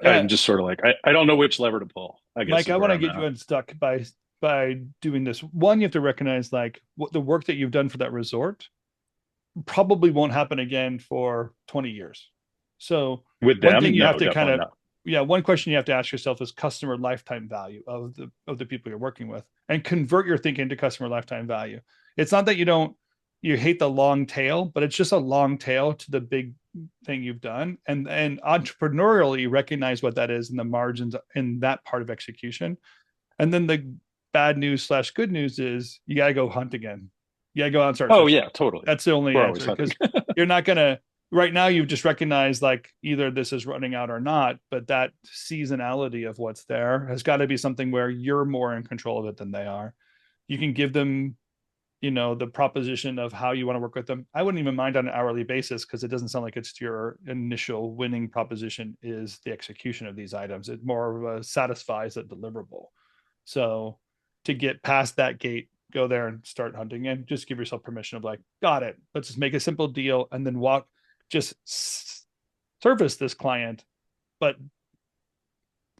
I'm just sort of like, I don't know which lever to pull, I guess. Mike, I want to get you unstuck by doing this. One, you have to recognize like what the work that you've done for that resort probably won't happen again for 20 years. So with them, one thing you have to kind of, one question you have to ask yourself is customer lifetime value of the people you're working with, and convert your thinking to customer lifetime value. It's not that you hate the long tail, but it's just a long tail to the big thing you've done, and entrepreneurially recognize what that is and the margins in that part of execution. And then the bad news / good news is you got to go hunt again. You got to go out and start. Oh yeah, totally. That's the only answer, because you're not gonna. Right now, you've just recognized like either this is running out or not, but that seasonality of what's there has got to be something where you're more in control of it than they are. You can give them, the proposition of how you want to work with them. I wouldn't even mind on an hourly basis, because it doesn't sound like it's your initial winning proposition is the execution of these items. It more of a satisfies a deliverable. So to get past that gate, go there and start hunting, and just give yourself permission of like, got it. Let's just make a simple deal and then just service this client, but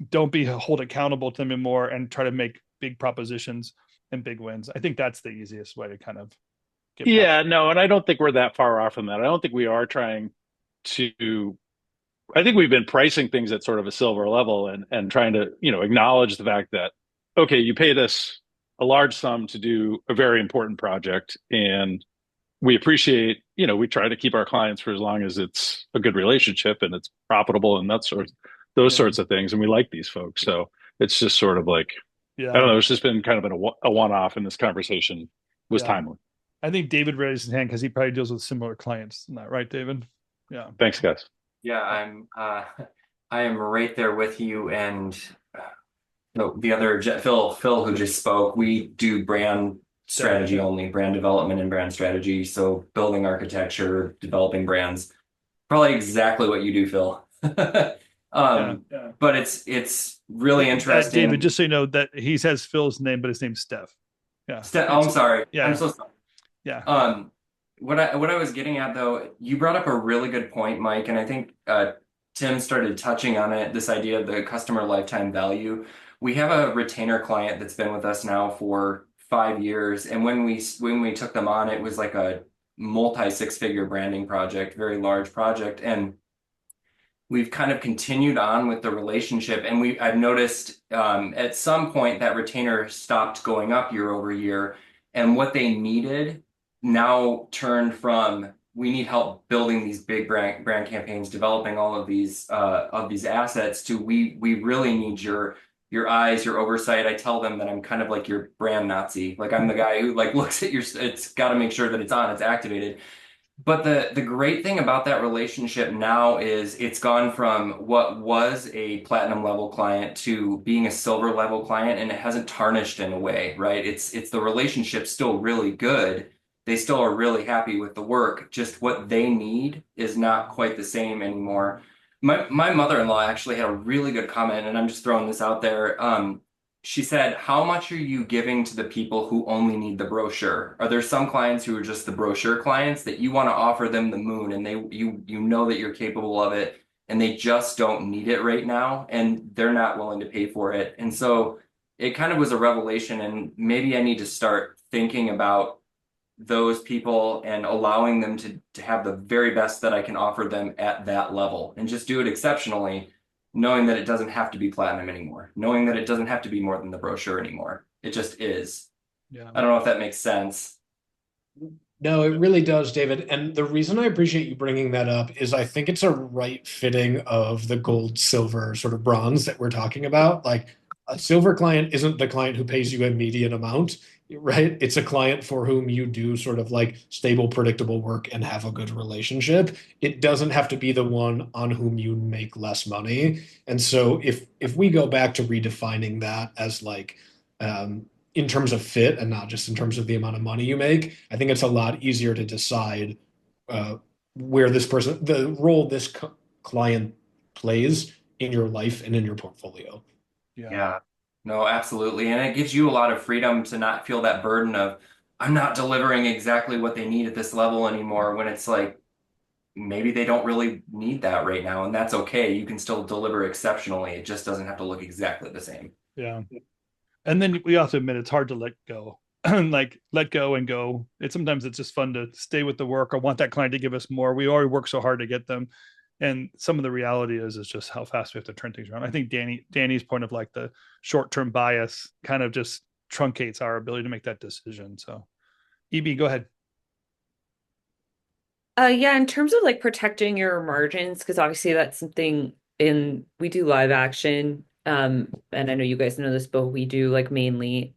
don't be hold accountable to them anymore and try to make big propositions and big wins. I think that's the easiest way to kind of get Yeah, no, and I don't think we're that far off from that. I don't think we are trying to, I think we've been pricing things at sort of a silver level and trying to, acknowledge the fact that, okay, you paid us a large sum to do a very important project, and we appreciate, we try to keep our clients for as long as it's a good relationship and it's profitable and those sorts of things. And we like these folks. So it's just sort of like, I don't know, it's just been kind of a one-off, in this conversation was timely. I think David raised his hand because he probably deals with similar clients. Isn't that right, David? Yeah. Thanks, guys. Yeah, I am right there with you. And the other Phil who just spoke, we do brand strategy only, brand development and brand strategy. So building architecture, developing brands, probably exactly what you do, Phil. But it's really interesting. David, just so you know that he says Phil's name, but his name's Steph. Yeah. I'm sorry. Yeah. I'm so sorry. Yeah. What I was getting at though, you brought up a really good point, Mike, and I think Tim started touching on it, this idea of the customer lifetime value. We have a retainer client that's been with us now for 5 years, and when we took them on, it was like a multi-six-figure branding project, very large project, and we've kind of continued on with the relationship. And I've noticed at some point that retainer stopped going up year over year, and what they needed now turned from, we need help building these big brand campaigns, developing all of these assets, to we really need your eyes, your oversight. I tell them that I'm kind of like your brand Nazi. Like I'm the guy who like looks at it's got to make sure that it's on, it's activated. But the great thing about that relationship now is it's gone from what was a platinum level client to being a silver level client, and it hasn't tarnished in a way, right? It's the relationship's still really good. They still are really happy with the work. Just what they need is not quite the same anymore. My mother-in-law actually had a really good comment, and I'm just throwing this out there. She said, how much are you giving to the people who only need the brochure? Are there some clients who are just the brochure clients that you want to offer them the moon, and you know that you're capable of it, and they just don't need it right now, and they're not willing to pay for it? And so it kind of was a revelation, and maybe I need to start thinking about those people and allowing them to have the very best that I can offer them at that level, and just do it exceptionally, knowing that it doesn't have to be platinum anymore, knowing that it doesn't have to be more than the brochure anymore. It just is. Yeah. I don't know if that makes sense. No, it really does, David. And the reason I appreciate you bringing that up is I think it's a right fitting of the gold, silver, sort of bronze that we're talking about. Like a silver client isn't the client who pays you a median amount, right? It's a client for whom you do sort of like stable, predictable work and have a good relationship. It doesn't have to be the one on whom you make less money. And so if we go back to redefining that as like in terms of fit and not just in terms of the amount of money you make, I think it's a lot easier to decide where the role this client plays in your life and in your portfolio. Yeah. No, absolutely. And it gives you a lot of freedom to not feel that burden of, I'm not delivering exactly what they need at this level anymore, when it's like, maybe they don't really need that right now. And that's okay. You can still deliver exceptionally. It just doesn't have to look exactly the same. Yeah. And then we have to admit, it's hard to let go. Like let go and go. Sometimes it's just fun to stay with the work. I want that client to give us more. We already work so hard to get them. And some of the reality is just how fast we have to turn things around. I think Danny's point of like the short-term bias kind of just truncates our ability to make that decision. So EB, go ahead. Yeah, in terms of like protecting your margins, because obviously that's something we do live action. And I know you guys know this, but we do like mainly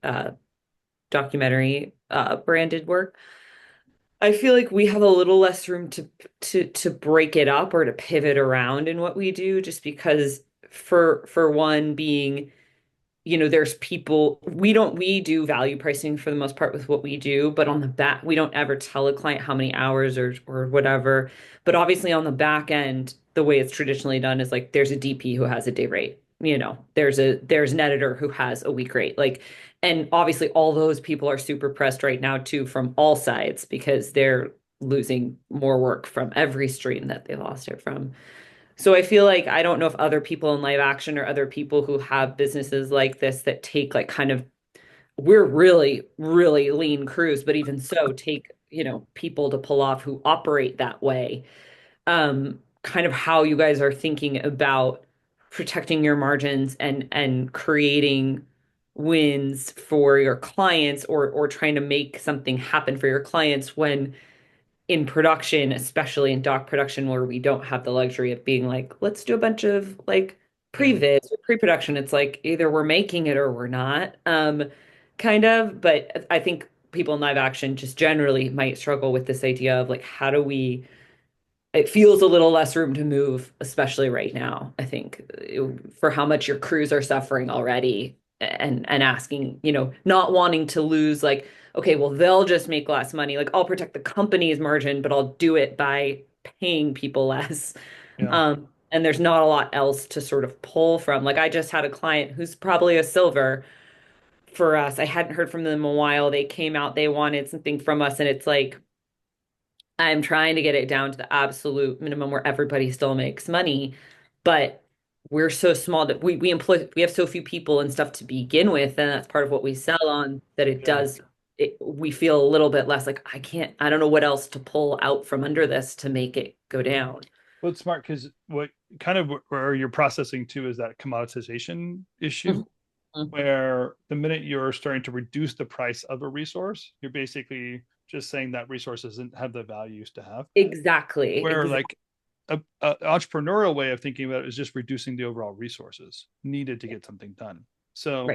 documentary branded work. I feel like we have a little less room to break it up or to pivot around in what we do, just because for one being, there's people we do value pricing for the most part with what we do, but on the back, we don't ever tell a client how many hours or whatever. But obviously on the back end, the way it's traditionally done is like there's a DP who has a day rate. There's an editor who has a week rate. Like, and obviously all those people are super pressed right now too from all sides because they're losing more work from every stream that they lost it from. So I feel like I don't know if other people in live action or other people who have businesses like this that take like kind of we're really, really lean crews, but even so, take, people to pull off who operate that way. Kind of how you guys are thinking about protecting your margins and creating wins for your clients or trying to make something happen for your clients when in production, especially in doc production, where we don't have the luxury of being like, let's do a bunch of like previs or pre-production. It's like either we're making it or we're not, kind of. But I think people in live action just generally might struggle with this idea of like, how do we? It feels a little less room to move, especially right now. I think for how much your crews are suffering already, and asking, not wanting to lose like okay, well, they'll just make less money. Like I'll protect the company's margin, but I'll do it by paying people less. Yeah. And there's not a lot else to sort of pull from. Like I just had a client who's probably a silver for us. I hadn't heard from them in a while. They came out, they wanted something from us, and it's like I'm trying to get it down to the absolute minimum where everybody still makes money, but we're so small that we have so few people and stuff to begin with, and that's part of what we sell on that we feel a little bit less like I don't know what else to pull out from under this to make it go down. Well, it's smart because what kind of where you're processing too is that commoditization issue, where the minute you're starting to reduce the price of a resource, you're basically just saying that resource doesn't have the value used to have. Exactly. Where like a entrepreneurial way of thinking about it is just reducing the overall resources needed to get something done. So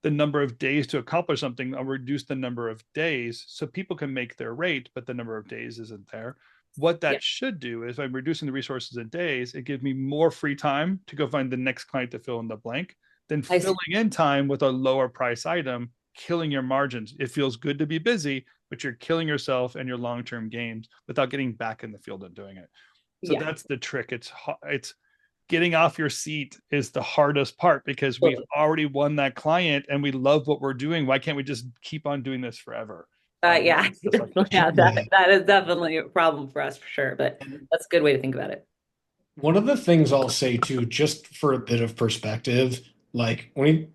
the number of days to accomplish something, I'll reduce the number of days so people can make their rate, but the number of days isn't there. What that should do is, I'm reducing the resources in days, it gives me more free time to go find the next client to fill in the blank than filling in time with a lower price item, killing your margins. It feels good to be busy, but you're killing yourself and your long-term gains without getting back in the field and doing it. So that's the trick. It's getting off your seat is the hardest part because we've already won that client and we love what we're doing. Why can't we just keep on doing this forever? That is definitely a problem for us for sure, but that's a good way to think about it. One of the things I'll say too, just for a bit of perspective, like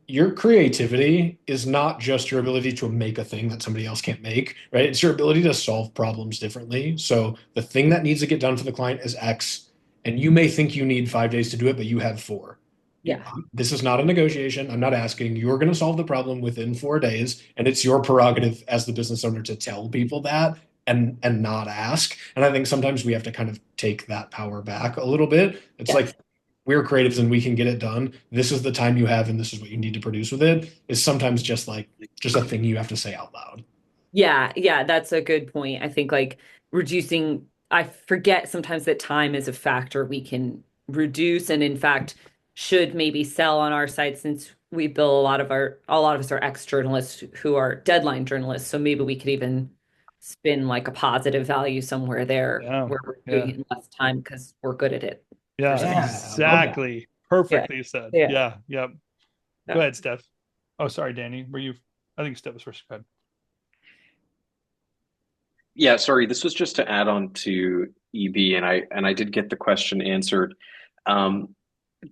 your creativity is not just your ability to make a thing that somebody else can't make, right? It's your ability to solve problems differently. So the thing that needs to get done for the client is X, and you may think you need 5 days to do it, but you have 4. Yeah. This is not a negotiation. I'm not asking. You're going to solve the problem within 4 days, and it's your prerogative as the business owner to tell people that and not ask. And I think sometimes we have to kind of take that power back a little bit. It's like we're creatives and we can get it done. This is the time you have, and this is what you need to produce with it. Is sometimes just a thing you have to say out loud. Yeah, that's a good point. I think like reducing. I forget sometimes that time is a factor we can reduce, and in fact should maybe sell on our side since we bill a lot of us are ex-journalists who are deadline journalists. So maybe we could even spin like a positive value somewhere there where we're doing it in less time because we're good at it. Yeah, exactly. Perfectly said. Yeah. Go ahead, Steph. Oh, sorry, Danny. I think Steph was first. Go ahead. Yeah, sorry. This was just to add on to EB, and I did get the question answered.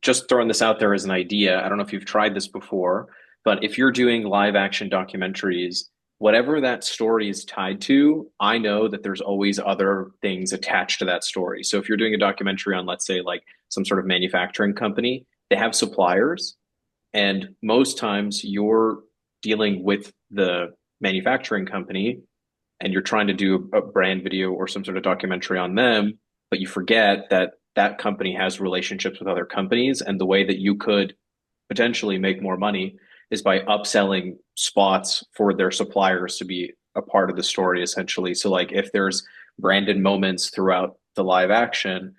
Just throwing this out there as an idea. I don't know if you've tried this before, but if you're doing live action documentaries, whatever that story is tied to, I know that there's always other things attached to that story. So if you're doing a documentary on, let's say, like some sort of manufacturing company, they have suppliers, and most times you're dealing with the manufacturing company and you're trying to do a brand video or some sort of documentary on them, but you forget that that company has relationships with other companies, and the way that you could potentially make more money is by upselling spots for their suppliers to be a part of the story, essentially. So like if there's branded moments throughout the live action,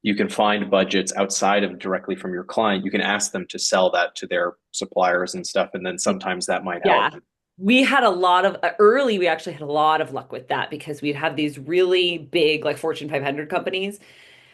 you can find budgets outside of directly from your client. You can ask them to sell that to their suppliers and stuff, and then sometimes that might help. Yeah. We had a lot of early, we actually had a lot of luck with that because we'd have these really big, like Fortune 500 companies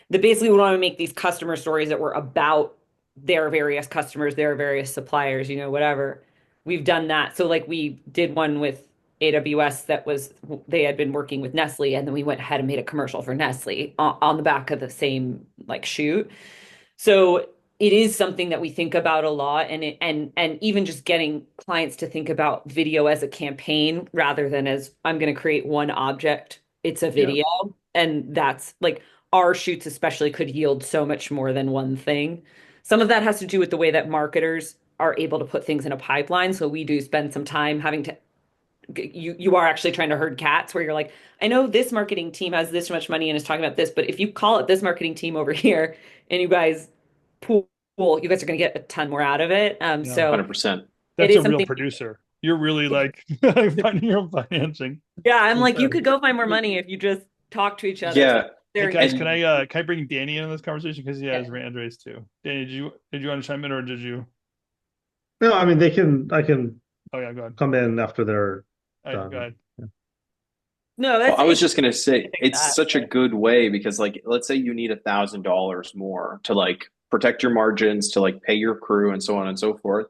that basically would want to make these customer stories that were about their various customers, their various suppliers, whatever. We've done that. So like we did one with AWS that was, they had been working with Nestle, and then we went ahead and made a commercial for Nestle on the back of the same like shoot. So it is something that we think about a lot, and even just getting clients to think about video as a campaign rather than as I'm going to create one object. It's a video, and that's like our shoots especially could yield so much more than one thing. Some of that has to do with the way that marketers are able to put things in a pipeline. So we do spend some time having to you are actually trying to herd cats where you're like, I know this marketing team has this much money and is talking about this, but if you call it this marketing team over here and you guys pool, you guys are going to get a ton more out of it. So 100%. That's a real producer. You're really like finding your own financing. Yeah, I'm like, you could go find more money if you just talk to each other. Yeah. Hey guys, can I bring Danny into this conversation because he has Andres too? Danny, did you want to chime in or did you? No, I mean I can. Oh yeah, go ahead. Come in after they're done. Go ahead. Yeah. No, that's. Well, I was just gonna say it's such a good way because like let's say you need $1,000 more to like protect your margins, to like pay your crew and so on and so forth.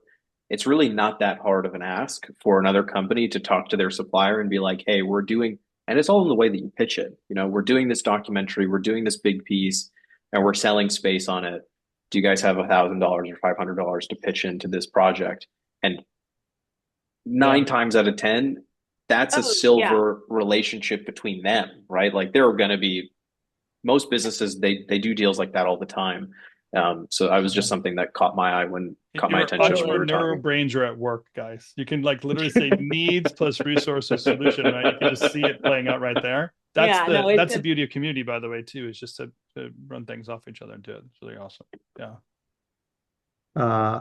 It's really not that hard of an ask for another company to talk to their supplier and be like, hey, we're doing, and it's all in the way that you pitch it. We're doing this documentary, we're doing this big piece, and we're selling space on it. Do you guys have $1,000 or $500 to pitch into this project? And 9 times out of 10, that's a silver relationship between them, right? Like there are going to be most businesses, they do deals like that all the time. So I was just something that caught my attention. Entrepreneur brains are at work, guys. You can like literally say needs plus resources solution, right? You can just see it playing out right there. That's the beauty of community, by the way, too, is just to run things off each other and do it. It's really awesome. Yeah. I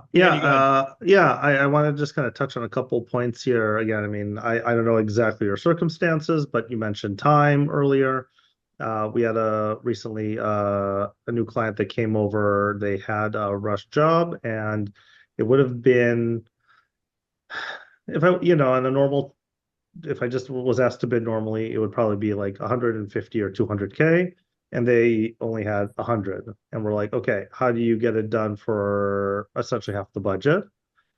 want to just kind of touch on a couple points here. Again, I mean, I don't know exactly your circumstances, but you mentioned time earlier. We had recently a new client that came over. They had a rush job, and it would have been if I just was asked to bid normally, it would probably be like 150 or 200K. And they only had 100, and we're like, okay, how do you get it done for essentially half the budget?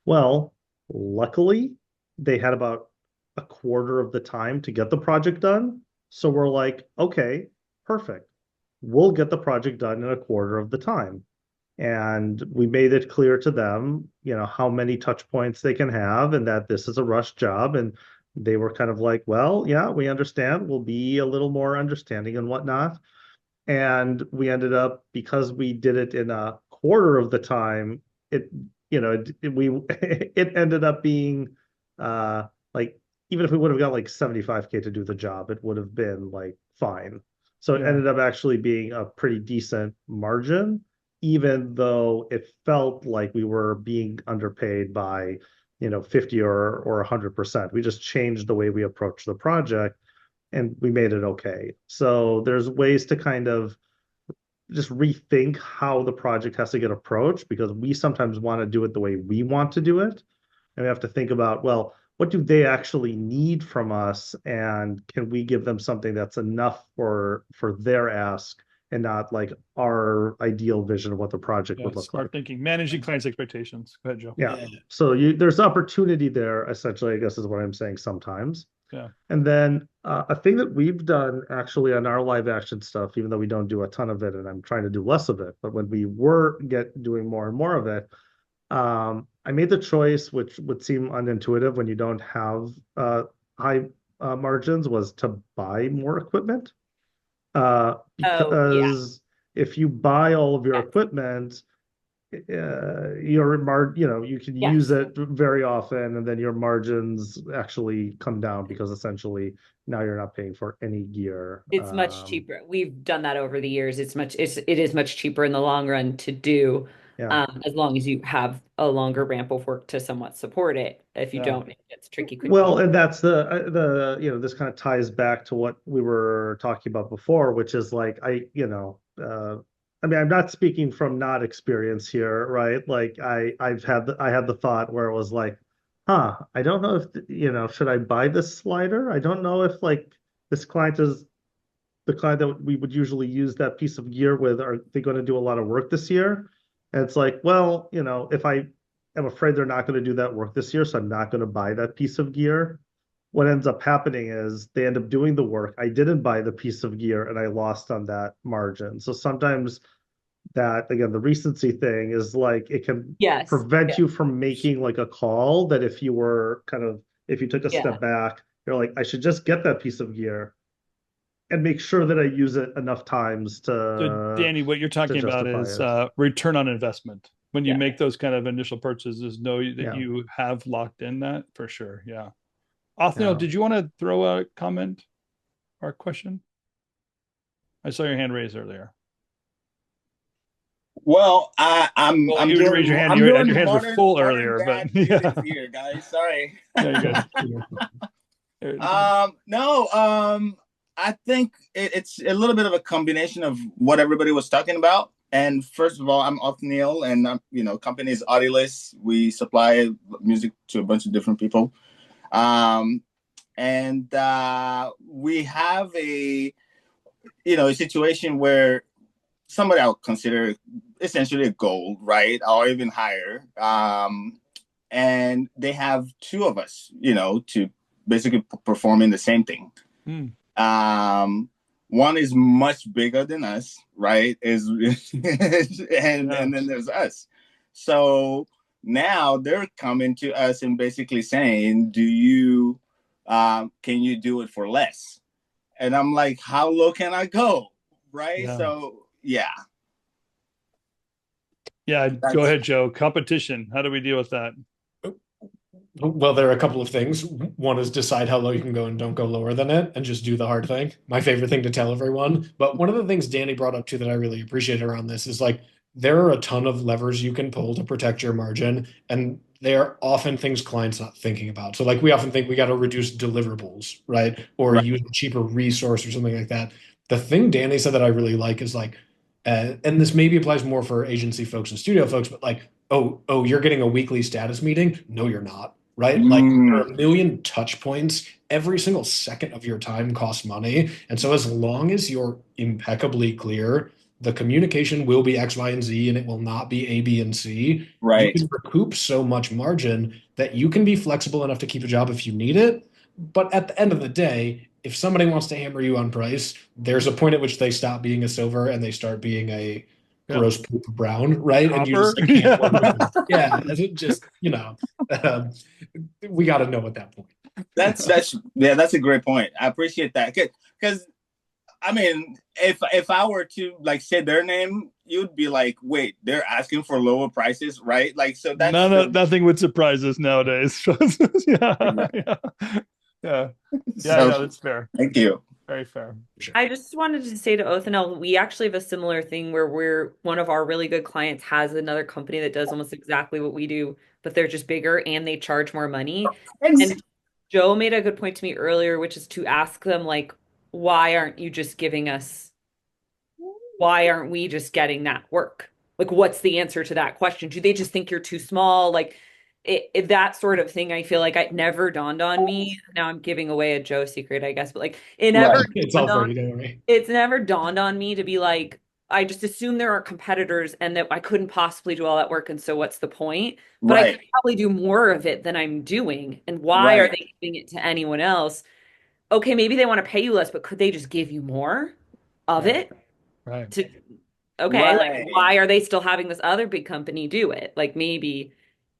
Well, luckily they had about a quarter of the time to get the project done. So we're like, okay, perfect. We'll get the project done in a quarter of the time. And we made it clear to them, how many touch points they can have and that this is a rush job. And they were kind of like, well, yeah, we understand. We'll be a little more understanding and whatnot. And we ended up, because we did it in a quarter of the time, it ended up being like, even if we would have got like 75K to do the job, it would have been like fine. So it ended up actually being a pretty decent margin, even though it felt like we were being underpaid by 50 or 100%. We just changed the way we approached the project, and we made it okay. So there's ways to kind of just rethink how the project has to get approached, because we sometimes want to do it the way we want to do it. And we have to think about, well, what do they actually need from us? And can we give them something that's enough for their ask and not like our ideal vision of what the project would look smart like? Thinking, managing clients' expectations. Go ahead, Joe. Yeah. So there's opportunity there, essentially, I guess is what I'm saying sometimes. Yeah. And then a thing that we've done actually on our live action stuff, even though we don't do a ton of it, and I'm trying to do less of it, but when we were doing more and more of it, I made the choice, which would seem unintuitive when you don't have high margins was to buy more equipment. Oh, yeah. Because if you buy all of your Yes. equipment, you can use Yes. it very often, and then your margins actually come down because essentially now you're not paying for any gear. It's much cheaper. We've done that over the years. It is much cheaper in the long run to do, Yeah. as long as you have a longer ramp of work to somewhat support it. If you Yeah. don't, it gets tricky quickly. Well, and that's this kind of ties back to what we were talking about before, which is like I mean, I'm not speaking from not experience here, right? Like I had the thought where it was like, I don't know if should I buy this slider? I don't know if like this client is the client that we would usually use that piece of gear with. Are they going to do a lot of work this year? And it's like, well, if I am afraid they're not going to do that work this year, so I'm not going to buy that piece of gear. What ends up happening is they end up doing the work. I didn't buy the piece of gear and I lost on that margin. So sometimes that, again, the recency thing is like it can Yes. prevent Yeah. you from making like a call that if you took a Yeah. step back, you're like, I should just get that piece of gear and make sure that I use it enough times So Danny, what you're talking about justify is it. return on investment. When you Yeah. make those kind of initial purchases, know that Yeah. you have locked in that for sure. Yeah. Othniel, Yeah. did you want to throw a comment or a question? I saw your hand raised earlier. Well, I'm Well, I'm you doing raised your hand. I'm Your doing hands were modern full modern earlier, dad but yeah. music here, guys. Sorry. Yeah, you guys. No, I think it's a little bit of a combination of what everybody was talking about. And first of all, I'm Othniel, and company is Audilist. We supply music to a bunch of different people. And we have a situation where somebody I would consider essentially a gold, right? Or even higher. And they have two of us, to basically performing the same thing. One is much bigger than us, right? And then there's us. So now they're coming to us and basically saying, can you do it for less? And I'm like, how low can I go? Right. Yeah. So yeah. Yeah. Go ahead, Joe. Competition. How do we deal with that? Well, there are a couple of things. One is decide how low you can go and don't go lower than it and just do the hard thing. My favorite thing to tell everyone. But one of the things Danny brought up too that I really appreciate around this is like there are a ton of levers you can pull to protect your margin. And they are often things clients not thinking about. So like we often think we got to reduce deliverables, right? Or Right. use a cheaper resource or something like that. The thing Danny said that I really like is like, and this maybe applies more for agency folks and studio folks, but like, oh, you're getting a weekly status meeting? No, you're not. Right? Like there are a million touch points. Every single second of your time costs money. And so as long as you're impeccably clear, the communication will be X, Y, and Z, and it will not be A, B, and C. Right. You can recoup so much margin that you can be flexible enough to keep a job if you need it. But at the end of the day, if somebody wants to hammer you on price, there's a point at which they stop being a silver and they start being a gross poop brown, right? Copper? And you just like, can't work with them. Yeah, just we got to know at that point. That's a great point. I appreciate that because I mean, if I were to like say their name, you'd be like, wait, they're asking for lower prices, right? Like so that's nothing would surprise us nowadays. Yeah, that's fair. Thank you. Very fair. I just wanted to say to Othniel, we actually have a similar thing where one of our really good clients has another company that does almost exactly what we do, but they're just bigger and they charge more money. And Joe made a good point to me earlier, which is to ask them like, why aren't we just getting that work? Like, what's the answer to that question? Do they just think you're too small? Like that sort of thing, I feel like it never dawned on me. Now I'm giving away a Joe secret, I guess, but like it never it's never dawned on me to be like, I just assume there are competitors and that I couldn't possibly do all that work. And so what's the point? But I could probably do more of it than I'm doing. And why are they giving it to anyone else? Okay, maybe they want to pay you less, but could they just give you more of it? Right. Like why are they still having this other big company do it? Like maybe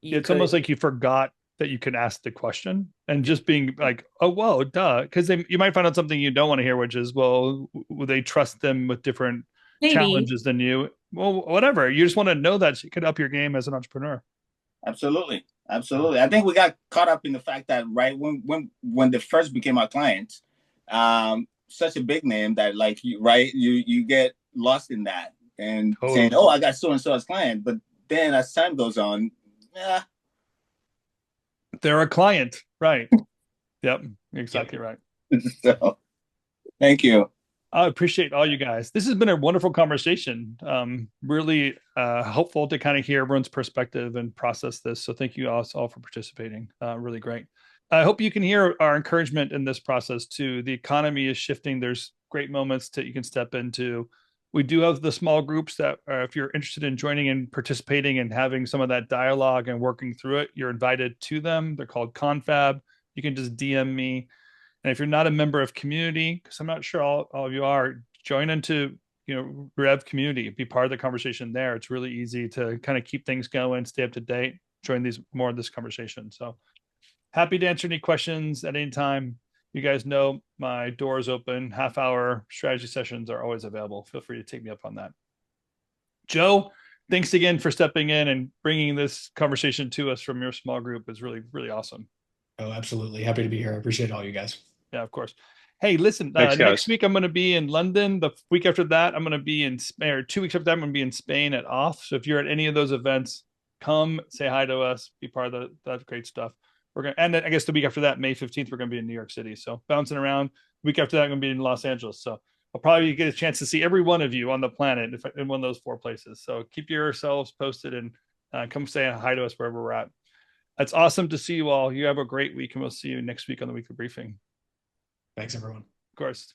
it's almost like you forgot that you can ask the question, and just being like, oh, whoa, duh. Because you might find out something you don't want to hear, which is, well, will they trust them with different challenges than you? Well, whatever. You just want to know that so you could up your game as an entrepreneur. Absolutely. Absolutely. I think we got caught up in the fact that when they first became our clients, such a big name that like you get lost in that and saying, oh, I got so and so as client. But then as time goes on, they're a client, right? Yep, exactly right. So, thank you. I appreciate all you guys. This has been a wonderful conversation. Really helpful to kind of hear everyone's perspective and process this. So thank you all for participating. Really great. I hope you can hear our encouragement in this process too. The economy is shifting. There's great moments that you can step into. We do have the small groups that if you're interested in joining and participating and having some of that dialogue and working through it, you're invited to them. They're called Confab. You can just DM me. And if you're not a member of community, because I'm not sure all of you are, join into RevCommunity, be part of the conversation there. It's really easy to kind of keep things going, stay up to date, join more of this conversation. So happy to answer any questions at any time. You guys know my door is open. Half-hour strategy sessions are always available. Feel free to take me up on that. Joe, thanks again for stepping in and bringing this conversation to us from your small group. It's really, really awesome. Oh, absolutely. Happy to be here. I appreciate all you guys. Yeah, of course. Hey, listen, Thanks, next week I'm going to be in London. The week after that, I'm going to be in Spain, or 2 weeks after that, I'm going to be in Spain at Off. So if you're at any of those events, come say hi to us, be part of that great stuff. And then I guess the week after that, May 15th, we're going to be in New York City. So bouncing around. The week after that, I'm going to be in Los Angeles. So I'll probably get a chance to see every one of you on the planet in one of those 4 places. So keep yourselves posted and come say hi to us wherever we're at. That's awesome to see you all. You have a great week, and we'll see you next week on the weekly briefing. Thanks, everyone. Of course.